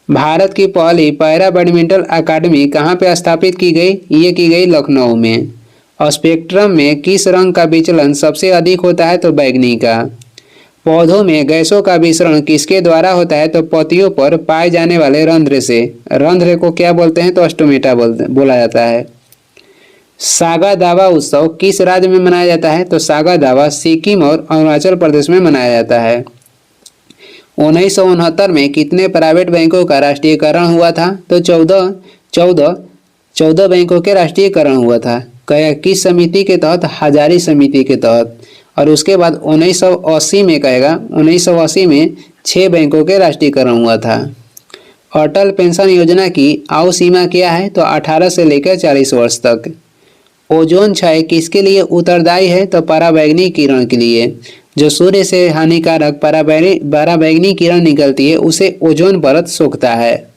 भारत की पहली पैरा बैडमिंटन अकादमी कहाँ पे स्थापित की गई, ये की गई लखनऊ में। स्पेक्ट्रम में किस रंग का विचलन सबसे अधिक होता है, तो बैगनी का। पौधों में गैसों का विसरण किसके द्वारा होता है, तो पत्तियों पर पाए जाने वाले रंध्र से। रंध्र को क्या बोलते हैं, तो स्टोमेटा बोला जाता है। सागा दावा उत्सव किस राज्य में मनाया जाता है, तो सागा दावा सिक्किम और अरुणाचल प्रदेश में मनाया जाता है। 1969 में कितने प्राइवेट बैंकों का राष्ट्रीयकरण हुआ था, तो 14 बैंकों के राष्ट्रीयकरण हुआ था। किस समिति के तहत, हजारी समिति के तहत। और उसके बाद 1980 में 1980 में 6 बैंकों के राष्ट्रीयकरण हुआ था। अटल पेंशन योजना की आयु सीमा क्या है, तो 18 से लेकर 40 वर्ष तक। ओजोन क्षय किसके लिए उत्तरदायी है, तो पराबैंगनी किरण के लिए। जो सूर्य से हानिकारक पराबैंगनी किरण निकलती है उसे ओजोन परत सोखता है।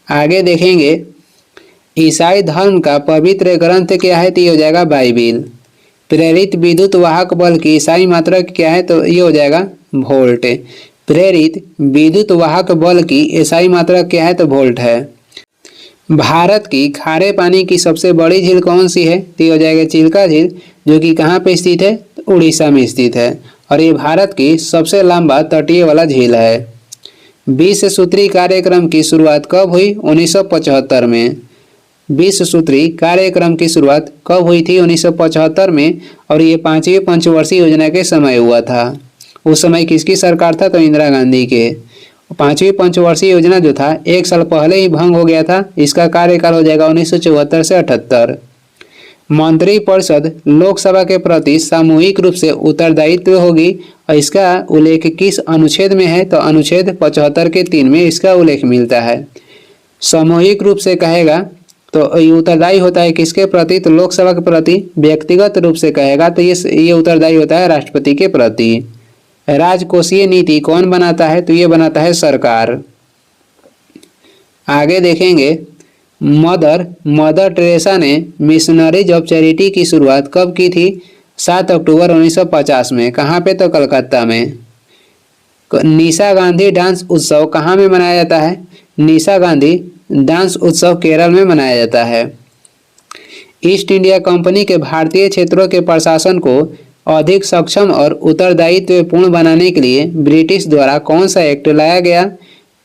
आगे देखेंगे, ईसाई धर्म का पवित्र ग्रंथ क्या है, तो ये हो जाएगा बाइबिल। प्रेरित विद्युत वाहक बल की ईसाई मात्रक क्या है, तो ये हो जाएगा वोल्ट। प्रेरित विद्युत वाहक बल की ईसाई मात्रक क्या है, तो वोल्ट है। भारत की खारे पानी की सबसे बड़ी झील कौन सी है, तो ये हो जाएगा चिल्का झील, जो कि कहाँ पे स्थित है, तो उड़ीसा में स्थित है और ये भारत की सबसे लंबा तटीय वाला झील है। 20 सूत्री कार्यक्रम की शुरुआत कब हुई, 1975 में। 20 सूत्री कार्यक्रम की शुरुआत कब हुई थी, 1975 में, और ये 5वीं पंचवर्षीय योजना के समय हुआ था। उस समय किसकी सरकार था, तो इंदिरा गांधी के। 5वीं पंचवर्षीय योजना जो था 1 साल पहले ही भंग हो गया था। इसका कार्यकाल हो जाएगा 1974 से 78। मंत्रिपरिषद लोकसभा के प्रति सामूहिक रूप से उत्तरदायित्व होगी और इसका उल्लेख किस अनुच्छेद में है, तो अनुच्छेद 75 के 3 में इसका उल्लेख मिलता है। सामूहिक रूप से कहेगा तो उत्तरदायी होता है किसके प्रति, तो लोकसभा के प्रति। व्यक्तिगत रूप से कहेगा तो ये उत्तरदायी होता है राष्ट्रपति के प्रति। राजकोषीय नीति कौन बनाता है, तो ये बनाता है सरकार। आगे देखेंगे, मदर टेरेसा ने मिशनरीज ऑफ चैरिटी की शुरुआत कब की थी, 7 अक्टूबर 1950 में। कहाँ पे, तो कलकत्ता में। निशा गांधी डांस उत्सव कहाँ में मनाया जाता है, निशा गांधी डांस उत्सव केरल में मनाया जाता है। ईस्ट इंडिया कंपनी के भारतीय क्षेत्रों के प्रशासन को अधिक सक्षम और उत्तरदायित्वपूर्ण बनाने के लिए ब्रिटिश द्वारा कौन सा एक्ट लाया गया,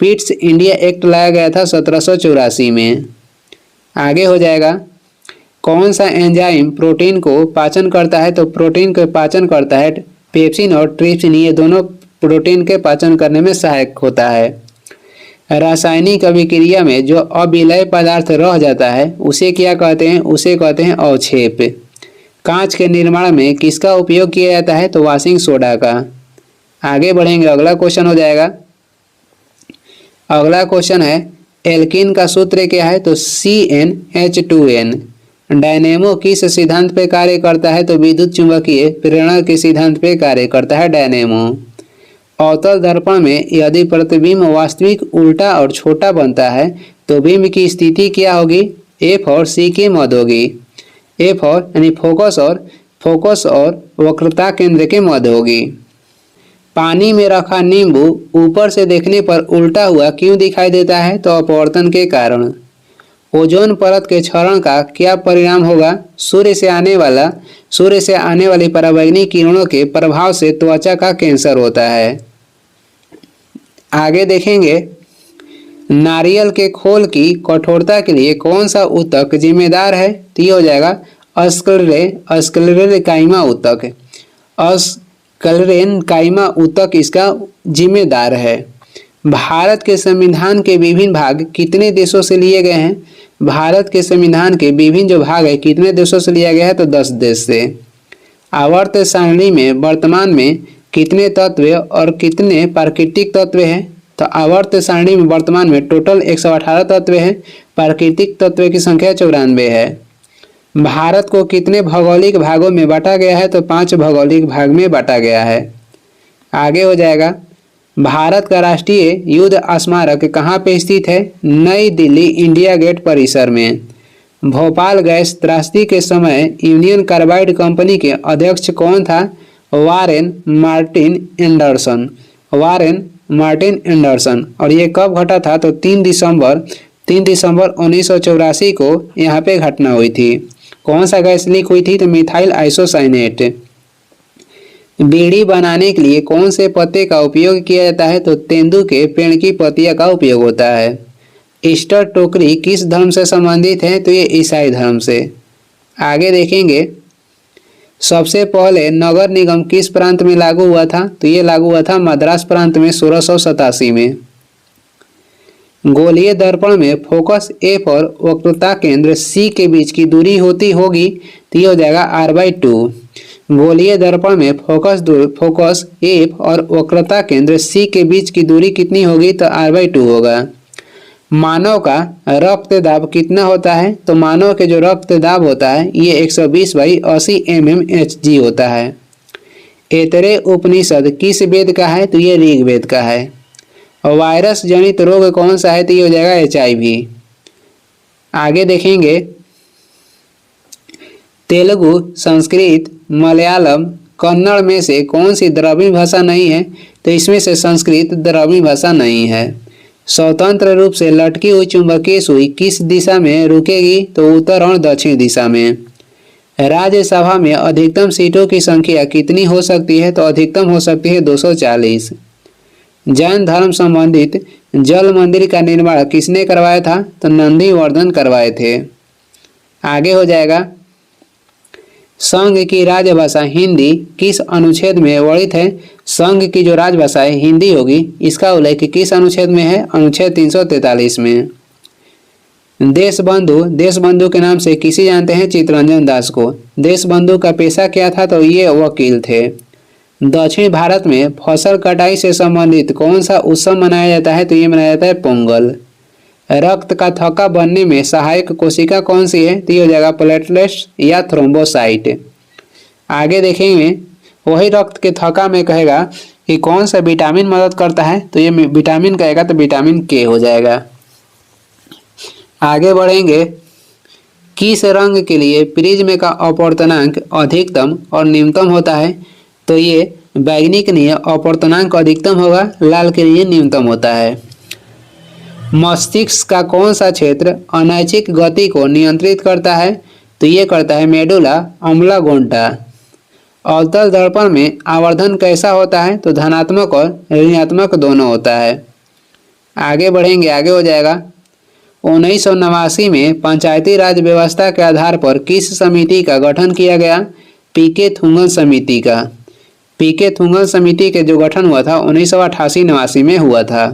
पिट्स इंडिया एक्ट लाया गया था 1784 में। आगे हो जाएगा, कौन सा एंजाइम प्रोटीन को पाचन करता है, तो प्रोटीन को पाचन करता है पेप्सिन और ट्रिप्सिन। ये दोनों प्रोटीन के पाचन करने में सहायक होता है। रासायनिक अभिक्रिया में जो अविलय पदार्थ रह जाता है उसे क्या कहते हैं, उसे कहते हैं अवक्षेप। कांच के निर्माण में किसका उपयोग किया जाता है, तो वाशिंग सोडा का। आगे बढ़ेंगे, अगला क्वेश्चन हो जाएगा। अगला क्वेश्चन है, एल्कीन का सूत्र क्या है, तो CnH2n। डायनेमो किस सिद्धांत पे कार्य करता है? तो विद्युत चुंबकीय प्रेरण के सिद्धांत पे कार्य करता है डायनेमो। अवतल दर्पण में यदि प्रतिबिंब वास्तविक उल्टा और छोटा बनता है तो बिंब की स्थिति क्या होगी? एफ और सी के मध्य होगी। एफ और यानी फोकस और वक्रता केंद्र के मध्य होगी। पानी में रखा नींबू ऊपर से देखने पर उल्टा हुआ क्यों दिखाई देता है? तो अपवर्तन के कारण। ओजोन परत के क्षरण का क्या परिणाम होगा? सूर्य से आने वाली पराबैंगनी किरणों के प्रभाव से त्वचा का कैंसर होता है। आगे देखेंगे, नारियल के खोल की कठोरता के लिए कौन सा ऊतक जिम्मेदार है? तो ये हो जाएगा अस्क्लेरेकाइमा ऊतक। अस्क्लेरेकाइमा ऊतक इसका जिम्मेदार है। भारत के संविधान के विभिन्न भाग कितने देशों से लिए गए हैं? भारत के संविधान के विभिन्न जो भाग है कितने देशों से लिया गया है? तो 10 देश से। आवर्त सारणी में वर्तमान में कितने तत्व और कितने प्राकृतिक तत्व हैं? तो आवर्त सारणी में वर्तमान में टोटल 118 तत्व हैं, प्राकृतिक तत्व की संख्या 94 है। भारत को कितने भौगोलिक भागों में बांटा गया है? तो 5 भौगोलिक भाग में बांटा गया है। आगे हो जाएगा, भारत का राष्ट्रीय युद्ध स्मारक कहाँ पे स्थित है? नई दिल्ली इंडिया गेट परिसर में। भोपाल गैस त्रासदी के समय यूनियन कार्बाइड कंपनी के अध्यक्ष कौन था? Warren Martin Anderson. और ये कब घटा था? तो 3 दिसंबर 1984 को यहाँ पे घटना हुई थी। कौन सा गैस लीक हुई थी? तो मिथाइल आइसोसाइनेट। बीड़ी बनाने के लिए कौन से पत्ते का उपयोग किया जाता है? तो तेंदू के पेड़ की पत्तियां का उपयोग होता है। ईस्टर टोकरी किस धर्म से संबंधित है? तो ये ईसाई धर्म से। आगे देखेंगे, सबसे पहले नगर निगम किस प्रांत में लागू हुआ था? तो ये लागू हुआ था मद्रास प्रांत में 1687 में। गोलीय दर्पण में फोकस एफ और वक्रता केंद्र सी के बीच की दूरी होगी तो ये हो जाएगा r/2। गोलीय दर्पण में फोकस एफ और वक्रता केंद्र सी के बीच की दूरी कितनी होगी? तो r/2 होगा। मानव का रक्त दाब कितना होता है? तो मानव के जो रक्त दाब होता है ये 120/80 mmHg होता है। ऐतरेय उपनिषद किस वेद का है? तो ये ऋग्वेद का है। वायरस जनित रोग कौन सा है? तो ये हो जाएगा HIV। आगे देखेंगे, तेलुगु, संस्कृत, मलयालम, कन्नड़ में से कौन सी द्रविड़ भाषा नहीं है? तो इसमें से संस्कृत द्रविड़ भाषा नहीं है। स्वतंत्र रूप से लटकी हुई चुंबकीय सुई किस दिशा में रुकेगी? तो उत्तर और दक्षिण दिशा में। राज्यसभा में अधिकतम सीटों की संख्या कितनी हो सकती है? तो अधिकतम हो सकती है 240। जैन धर्म संबंधित जल मंदिर का निर्माण किसने करवाया था? तो नंदीवर्धन करवाए थे। आगे हो जाएगा, संघ की राजभाषा हिंदी किस अनुच्छेद में वर्णित है? संघ की जो राजभाषा है हिंदी होगी, इसका उल्लेख किस अनुच्छेद में है? अनुच्छेद 343 में। देशबंधु के नाम से किसे जानते हैं? चित्तरंजन दास को। देशबंधु का पेशा क्या था? तो ये वकील थे। दक्षिण भारत में फसल कटाई से संबंधित कौन सा उत्सव मनाया जाता है? तो ये मनाया जाता है पोंगल। रक्त का थक्का बनने में सहायक कोशिका कौन सी है? तो ये हो जाएगा प्लेटलेट्स या थ्रोम्बोसाइट। आगे देखेंगे, वही रक्त के थक्का में कहेगा कि कौन सा विटामिन मदद करता है? तो ये विटामिन कहेगा तो विटामिन के हो जाएगा। आगे बढ़ेंगे, किस रंग के लिए प्रिज्म का अपवर्तनांक अधिकतम और न्यूनतम होता है? तो ये बैंगनी के लिए अपवर्तनांक अधिकतम होगा, लाल के लिए न्यूनतम होता है। मस्तिष्क का कौन सा क्षेत्र अनैच्छिक गति को नियंत्रित करता है? तो ये करता है मेडुला ऑब्लांगेटा। अवतल दर्पण में आवर्धन कैसा होता है? तो धनात्मक और ऋणात्मक दोनों होता है। आगे बढ़ेंगे, आगे हो जाएगा, 1989 में पंचायती राज व्यवस्था के आधार पर किस समिति का गठन किया गया? पीके थुंगन समिति का। पीके थुंगन समिति के जो गठन हुआ था 1988-89 में हुआ था।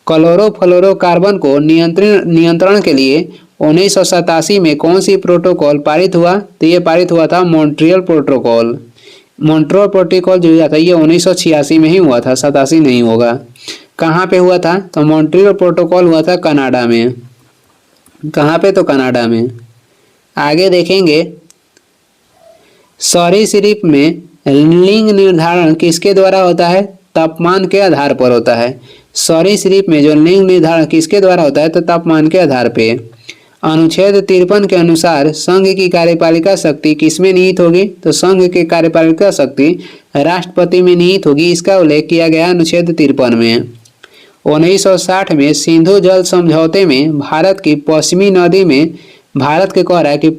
क्लोरोफ्लोरोकार्बन को नियंत्रण के लिए 1987 में कौन सी प्रोटोकॉल पारित हुआ? तो ये पारित हुआ था मॉन्ट्रियल प्रोटोकॉल। मॉन्ट्रियल प्रोटोकॉल जो हुआ था ये 1986 में ही हुआ था, 87 नहीं होगा। कहाँ पे हुआ था? तो मॉन्ट्रियल प्रोटोकॉल हुआ था कनाडा में। कहाँ पे? तो कनाडा में। आगे देखेंगे सरीसृप में लिंग निर्धारण किसके द्वारा होता है? तापमान के आधार पर होता है। सरीसृप में जो लिंग निर्धारण किसके द्वारा होता है? तो तापमान के आधार पे। अनुच्छेद 53 के अनुसार संघ की कार्यपालिका शक्ति किसमें निहित होगी? तो संघ की कार्यपालिका शक्ति राष्ट्रपति में निहित होगी। इसका उल्लेख किया गया अनुच्छेद 53 में। 1960 में सिंधु जल समझौते में भारत की पश्चिमी नदी में भारत के कह रहा है कि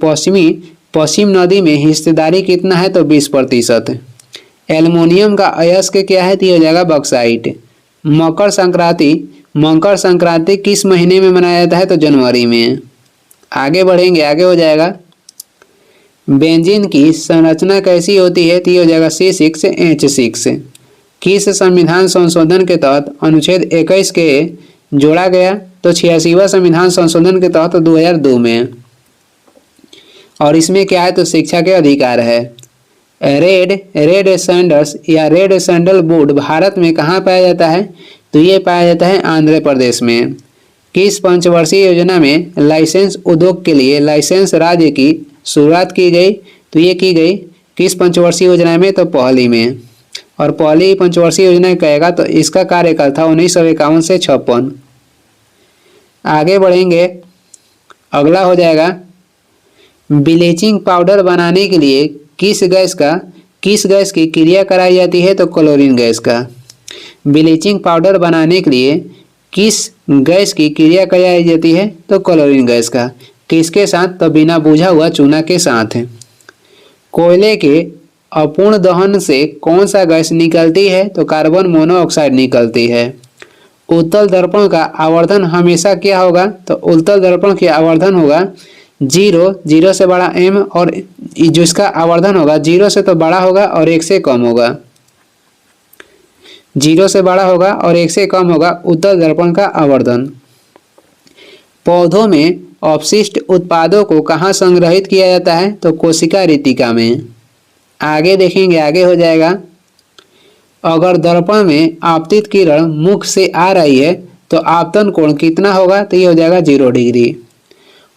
पश्चिम नदी में हिस्सेदारी कितना है? तो 20%। एल्युमिनियम का अयस्क क्या है? तो ये हो जाएगा बॉक्साइट। मकर संक्रांति किस महीने में मनाया जाता है? तो जनवरी में। आगे बढ़ेंगे, आगे हो जाएगा बेंजीन की संरचना कैसी होती है? तो ये हो जाएगा C6H6। किस संविधान संशोधन के तहत अनुच्छेद 21 के जोड़ा गया? तो 86वां संविधान संशोधन के तहत 2002 में। और इसमें क्या है? तो शिक्षा के अधिकार है। रेड सैंडल्स या रेड सैंडल वुड भारत में कहाँ पाया जाता है? तो ये पाया जाता है आंध्र प्रदेश में। किस पंचवर्षीय योजना में लाइसेंस उद्योग के लिए लाइसेंस राज्य की शुरुआत की गई? तो ये की गई किस पंचवर्षीय योजना में? तो पहली में। और पहली पंचवर्षीय योजना कहेगा तो इसका कार्यकाल था 1951 से 56। आगे बढ़ेंगे, अगला हो जाएगा ब्लीचिंग पाउडर बनाने के लिए किस गैस की क्रिया कराई जाती है? तो क्लोरीन गैस का। ब्लीचिंग पाउडर बनाने के लिए किस गैस की क्रिया कराई जाती है? तो क्लोरीन गैस का। किसके साथ? तो बिना बुझा हुआ चूना के साथ। कोयले के अपूर्ण दहन से कौन सा गैस निकलती है? तो कार्बन मोनोऑक्साइड निकलती है। उत्तल दर्पण का आवर्धन हमेशा क्या होगा? तो उत्तल दर्पण की आवर्धन होगा 0 से बड़ा m, और जिसका आवर्धन होगा 0 से तो बड़ा होगा और 1 से कम होगा। 0 से बड़ा होगा और 1 से कम होगा उत्तल दर्पण का आवर्धन। पौधों में अपशिष्ट उत्पादों को कहाँ संग्रहित किया जाता है? तो कोशिका रितिका में। आगे देखेंगे, आगे हो जाएगा अगर दर्पण में आपतित किरण मुख से आ रही है तो आपतन कोण कितना होगा? तो ये हो जाएगा 0 डिग्री।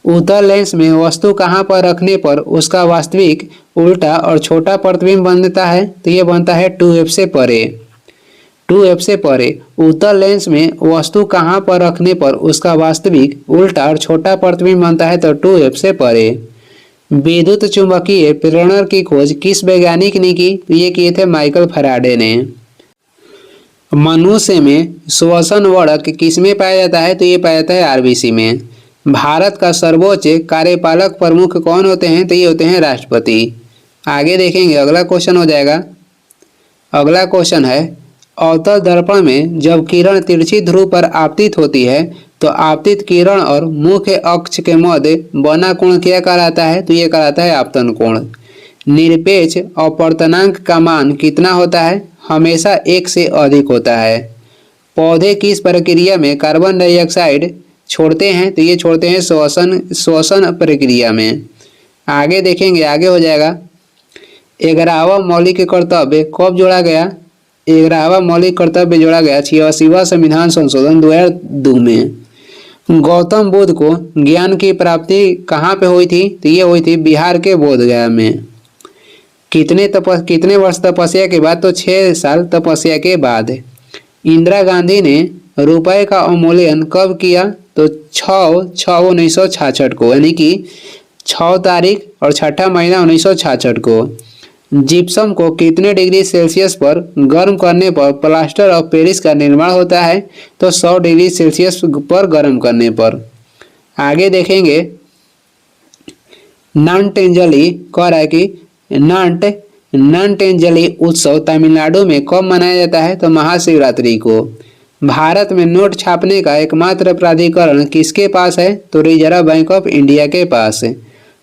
उत्तल लेंस में वस्तु कहाँ पर रखने पर उसका वास्तविक उल्टा और छोटा प्रतिबिंब बनता है? तो ये बनता है 2f से परे। 2f से परे उत्तल लेंस में वस्तु कहाँ पर रखने पर उसका वास्तविक उल्टा और छोटा प्रतिबिंब बनता है? तो 2f से परे। विद्युत चुंबकीय प्रेरण की खोज किस वैज्ञानिक ने की? तो ये किए थे माइकल फैराडे ने। मनुष्य में श्वसन वर्णक किसमें पाया जाता है? तो ये पाया जाता है आरबीसी में। भारत का सर्वोच्च कार्यपालक प्रमुख कौन होते हैं? तो ये होते हैं राष्ट्रपति। आगे देखेंगे, अगला क्वेश्चन हो जाएगा। अगला क्वेश्चन है अवतल दर्पण में जब किरण तिरछी ध्रुव पर आपतित होती है तो आपतित किरण और मुख्य अक्ष के मध्य बना कोण क्या कहलाता है? तो ये कहलाता है आपतन कोण। निरपेक्ष अपवर्तनांक का मान कितना होता है? हमेशा 1 से अधिक होता है। पौधे किस प्रक्रिया में कार्बन डाइऑक्साइड छोड़ते हैं? तो ये छोड़ते हैं श्वसन प्रक्रिया में। आगे देखेंगे, आगे हो जाएगा 11वां मौलिक कर्तव्य कब जोड़ा गया? 11वां मौलिक कर्तव्य जोड़ा गया 86वां संविधान संशोधन 2002 में। गौतम बुद्ध को ज्ञान की प्राप्ति कहाँ पे हुई थी? तो ये हुई थी बिहार के बोधगया में। कितने वर्ष तपस्या के बाद? तो 6 साल तपस्या के बाद। इंदिरा गांधी ने रुपए का अवमूल्यन कब किया? तो 6/6/1966 को, यानी कि 6 तारीख और 6ठा महीना 1966 को। जिप्सम को कितने डिग्री सेल्सियस पर गर्म करने पर प्लास्टर ऑफ पेरिस का निर्माण होता है? तो 100 डिग्री सेल्सियस पर गर्म करने पर। आगे देखेंगे नाट्यांजलि कह रहा है कि नाट्यांजलि उत्सव तमिलनाडु में कब मनाया जाता है? तो महाशिवरात्रि को। भारत में नोट छापने का एकमात्र प्राधिकरण किसके पास है? तो रिजर्व बैंक ऑफ इंडिया के पास है।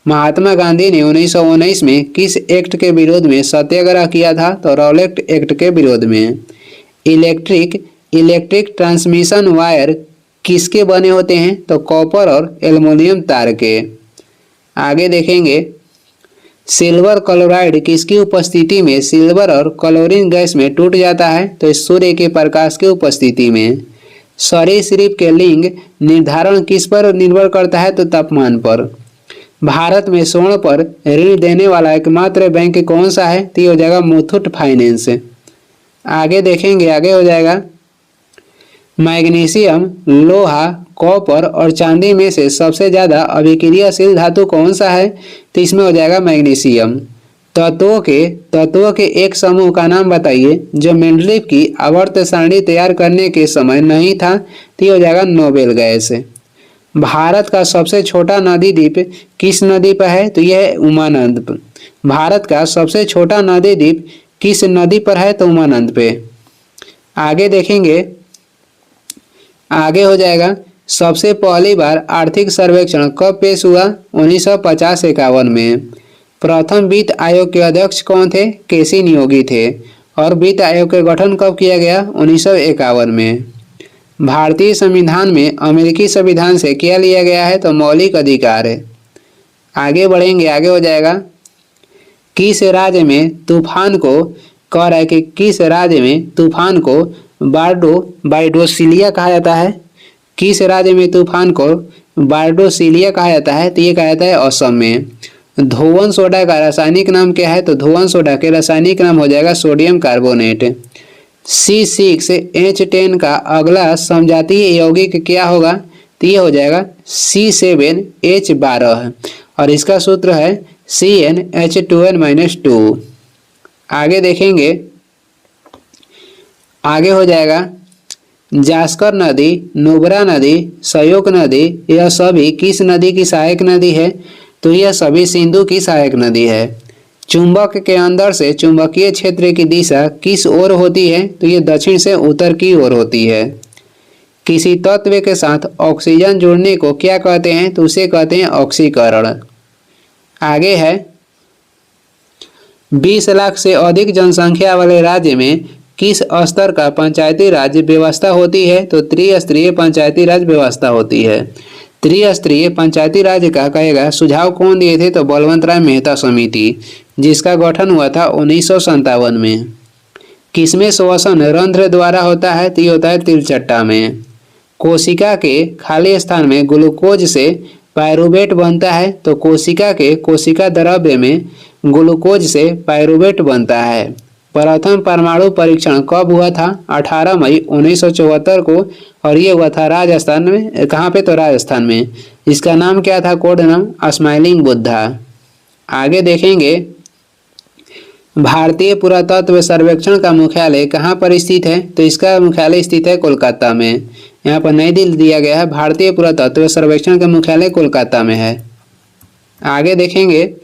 महात्मा गांधी ने 1919 में किस एक्ट के विरोध में सत्याग्रह किया था? तो रॉलेट एक्ट के विरोध में। इलेक्ट्रिक ट्रांसमिशन वायर किसके बने होते हैं? तो कॉपर और एल्युमिनियम तार के। आगे देखेंगे सिल्वर क्लोराइड किसकी उपस्थिति में सिल्वर और क्लोरीन गैस में टूट जाता है? तो सूर्य के प्रकाश की उपस्थिति में। सरीसृप के लिंग निर्धारण किस पर निर्भर करता है? तो तापमान पर। भारत में स्वर्ण पर ऋण देने वाला एकमात्र बैंक कौन सा है? तो ये हो जाएगा मुथूट फाइनेंस। आगे देखेंगे, आगे हो जाएगा मैग्नीशियम, लोहा, कॉपर और चांदी में से सबसे ज्यादा अभिक्रियाशील धातु कौन सा है? तो इसमें हो जाएगा मैग्नीशियम। तत्वों के एक समूह का नाम बताइए जो मेंडलीव की आवर्त सारणी तैयार करने के समय नहीं था। तो ये हो जाएगा नोबेल गैस। भारत का सबसे छोटा नदी द्वीप किस नदी पर है? तो यह है उमानंद। भारत का सबसे छोटा नदी द्वीप किस नदी पर है? तो उमानंद पे। आगे देखेंगे, आगे हो जाएगा सबसे पहली बार आर्थिक सर्वेक्षण कब पेश हुआ? 1950-51 में। प्रथम वित्त आयोग के अध्यक्ष कौन थे? केसी नियोगी थे। और वित्त आयोग का गठन कब किया गया? 1951 में। भारतीय संविधान में अमेरिकी संविधान से क्या लिया गया है? तो मौलिक अधिकार है। आगे बढ़ेंगे, आगे हो जाएगा किस राज्य में तूफान को कह रहा है कि किस राज्य में तूफान को बारडोसिलिया कहा जाता है? किस राज्य में तूफान को बारडोसिलिया कहा जाता है? तो ये कहा जाता है असम में। धोवन सोडा का रासायनिक नाम क्या है? तो धोवन सोडा के रासायनिक नाम हो जाएगा सोडियम कार्बोनेट। C6H10 का अगला समजातीय यौगिक क्या होगा? तो ये हो जाएगा C7H12 और इसका सूत्र है CnH2n-2। आगे देखेंगे, आगे हो जाएगा जास्कर नदी, नुब्रा नदी, सयोक नदी, यह सभी किस नदी की सहायक नदी है? तो यह सभी सिंधु की सहायक नदी है। चुंबक के अंदर से चुंबकीय क्षेत्र की दिशा किस ओर होती है? तो ये दक्षिण से उत्तर की ओर होती है। किसी तत्व के साथ ऑक्सीजन जुड़ने को क्या कहते हैं? तो उसे कहते हैं ऑक्सीकरण। आगे है 20 लाख से अधिक जनसंख्या वाले राज्य में किस स्तर का पंचायती राज व्यवस्था होती है? तो त्रिस्तरीय पंचायती राज व्यवस्था होती है। त्रिस्तरीय पंचायती राज का कहेगा सुझाव कौन दिए थे? तो बलवंत राय मेहता समिति, जिसका गठन हुआ था 1957 में। किसमें श्वसन रंध्र द्वारा होता है? तो ये होता है तिलचट्टा में। कोशिका के खाली स्थान में ग्लूकोज से पायरुवेट बनता है। तो कोशिका के कोशिका द्रव्य में ग्लूकोज से पायरुवेट बनता है। प्रथम परमाणु परीक्षण कब हुआ था? 18 मई 1974 को और ये हुआ था राजस्थान में। कहाँ पे? तो राजस्थान में। इसका नाम क्या था? कोड नाम स्माइलिंग बुद्धा। आगे देखेंगे भारतीय पुरातत्व सर्वेक्षण का मुख्यालय कहाँ पर स्थित है? तो इसका मुख्यालय स्थित है कोलकाता में। यहाँ पर नई दिल्ली दिया गया है। भारतीय पुरातत्व सर्वेक्षण का मुख्यालय कोलकाता में है। आगे देखेंगे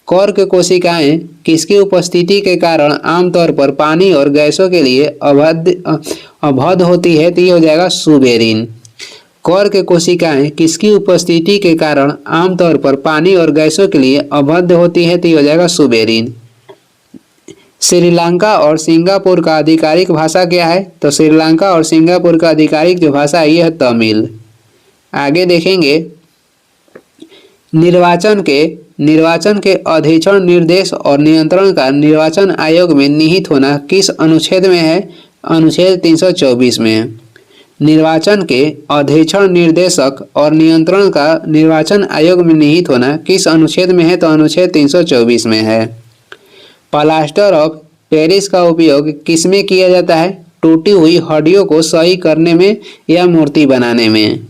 कॉर्क कोशिकाएं किसकी उपस्थिति के कारण आमतौर पर पानी और गैसों के लिए अवध होती है? तो ये हो जाएगा सुबेरिन। कॉर्क कोशिकाएं किसकी उपस्थिति के कारण आमतौर पर पानी और गैसों के लिए अवध होती है? तो ये हो जाएगा सुबेरिन। श्रीलंका और सिंगापुर का आधिकारिक भाषा क्या है? तो श्रीलंका और सिंगापुर का आधिकारिक जो भाषा है ये है तमिल। आगे देखेंगे निर्वाचन के अधीक्षण निर्देश और नियंत्रण का निर्वाचन आयोग में निहित होना किस अनुच्छेद में है? अनुच्छेद 324 में। निर्वाचन के अधीक्षण निर्देशक और नियंत्रण का निर्वाचन आयोग में निहित होना किस अनुच्छेद में है? तो अनुच्छेद 324 में है। प्लास्टर ऑफ पेरिस का उपयोग किसमें किया जाता है? टूटी हुई हड्डियों को सही करने में या मूर्ति बनाने में।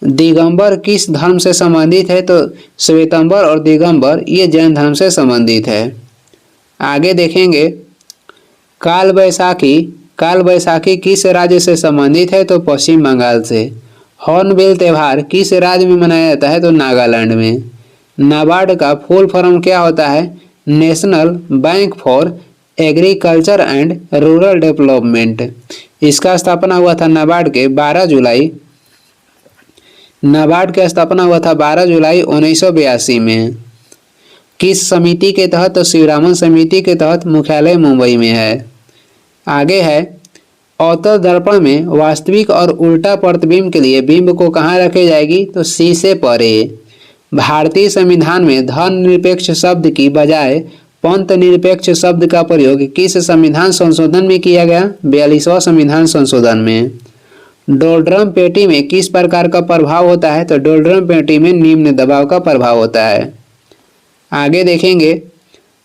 दिगंबर किस धर्म से संबंधित है? तो श्वेतंबर और दिगंबर ये जैन धर्म से संबंधित है। आगे देखेंगे काल बैसाखी किस राज्य से संबंधित है? तो पश्चिम बंगाल से। हॉर्नबिल त्यौहार किस राज्य में मनाया जाता है? तो नागालैंड में। नाबार्ड का फुल फॉर्म क्या होता है? National bank for agriculture and rural development. इसका स्थापना हुआ था नाबार्ड की स्थापना हुआ था 12 जुलाई 1982 में। किस समिति के तहत? तो शिवरामन समिति के तहत। मुख्यालय मुंबई में है। आगे है अवतल दर्पण में वास्तविक और उल्टा प्रतिबिंब के लिए बिंब को कहाँ रखे जाएगी? तो सी से परे। भारतीय संविधान में धर्मनिरपेक्ष शब्द की बजाय पंथ निरपेक्ष शब्द का प्रयोग किस संविधान संशोधन में किया गया? 42वां संविधान संशोधन में। डोलड्रम पेटी में किस प्रकार का प्रभाव होता है? तो डोलड्रम पेटी में निम्न दबाव का प्रभाव होता है। आगे देखेंगे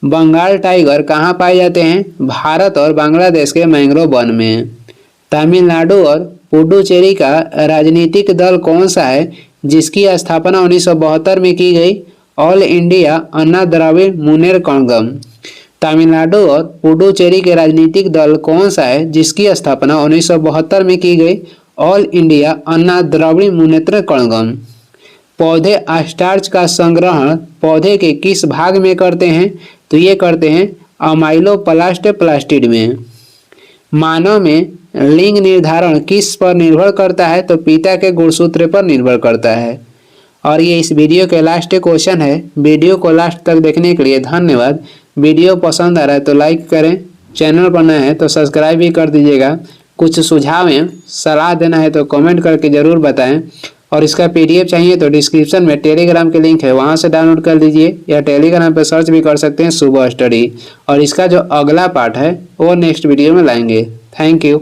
बंगाल टाइगर कहाँ पाए जाते हैं? भारत और बांग्लादेश के मैंग्रोव वन में। तमिलनाडु और पुडुचेरी का राजनीतिक दल कौन सा है जिसकी स्थापना 1972 में की गई? ऑल इंडिया अन्ना द्रविड़ मुन्नेत्र कळगम। तमिलनाडु और पुडुचेरी के राजनीतिक दल कौन सा है जिसकी स्थापना 1972 में की गई? ऑल इंडिया अन्ना द्रविड़ मुन्नेत्र कळगम। पौधे स्टार्च का संग्रहण पौधे के किस भाग में करते हैं? तो ये करते हैं अमाइलोप्लास्ट प्लास्टिड में। मानव में लिंग निर्धारण किस पर निर्भर करता है? तो पिता के गुणसूत्र पर निर्भर करता है। और ये इस वीडियो के लास्ट क्वेश्चन है। वीडियो को लास्ट तक देखने के लिए धन्यवाद। वीडियो पसंद आ रहा है तो लाइक करें, चैनल पर नए हैं तो सब्सक्राइब भी कर दीजिएगा। कुछ सुझाव हैं, सलाह देना है तो कमेंट करके ज़रूर बताएं। और इसका पीडीएफ चाहिए तो डिस्क्रिप्शन में टेलीग्राम के लिंक है, वहाँ से डाउनलोड कर लीजिए, या टेलीग्राम पर सर्च भी कर सकते हैं सुबह स्टडी। और इसका जो अगला पार्ट है वो नेक्स्ट वीडियो में लाएंगे। Thank you.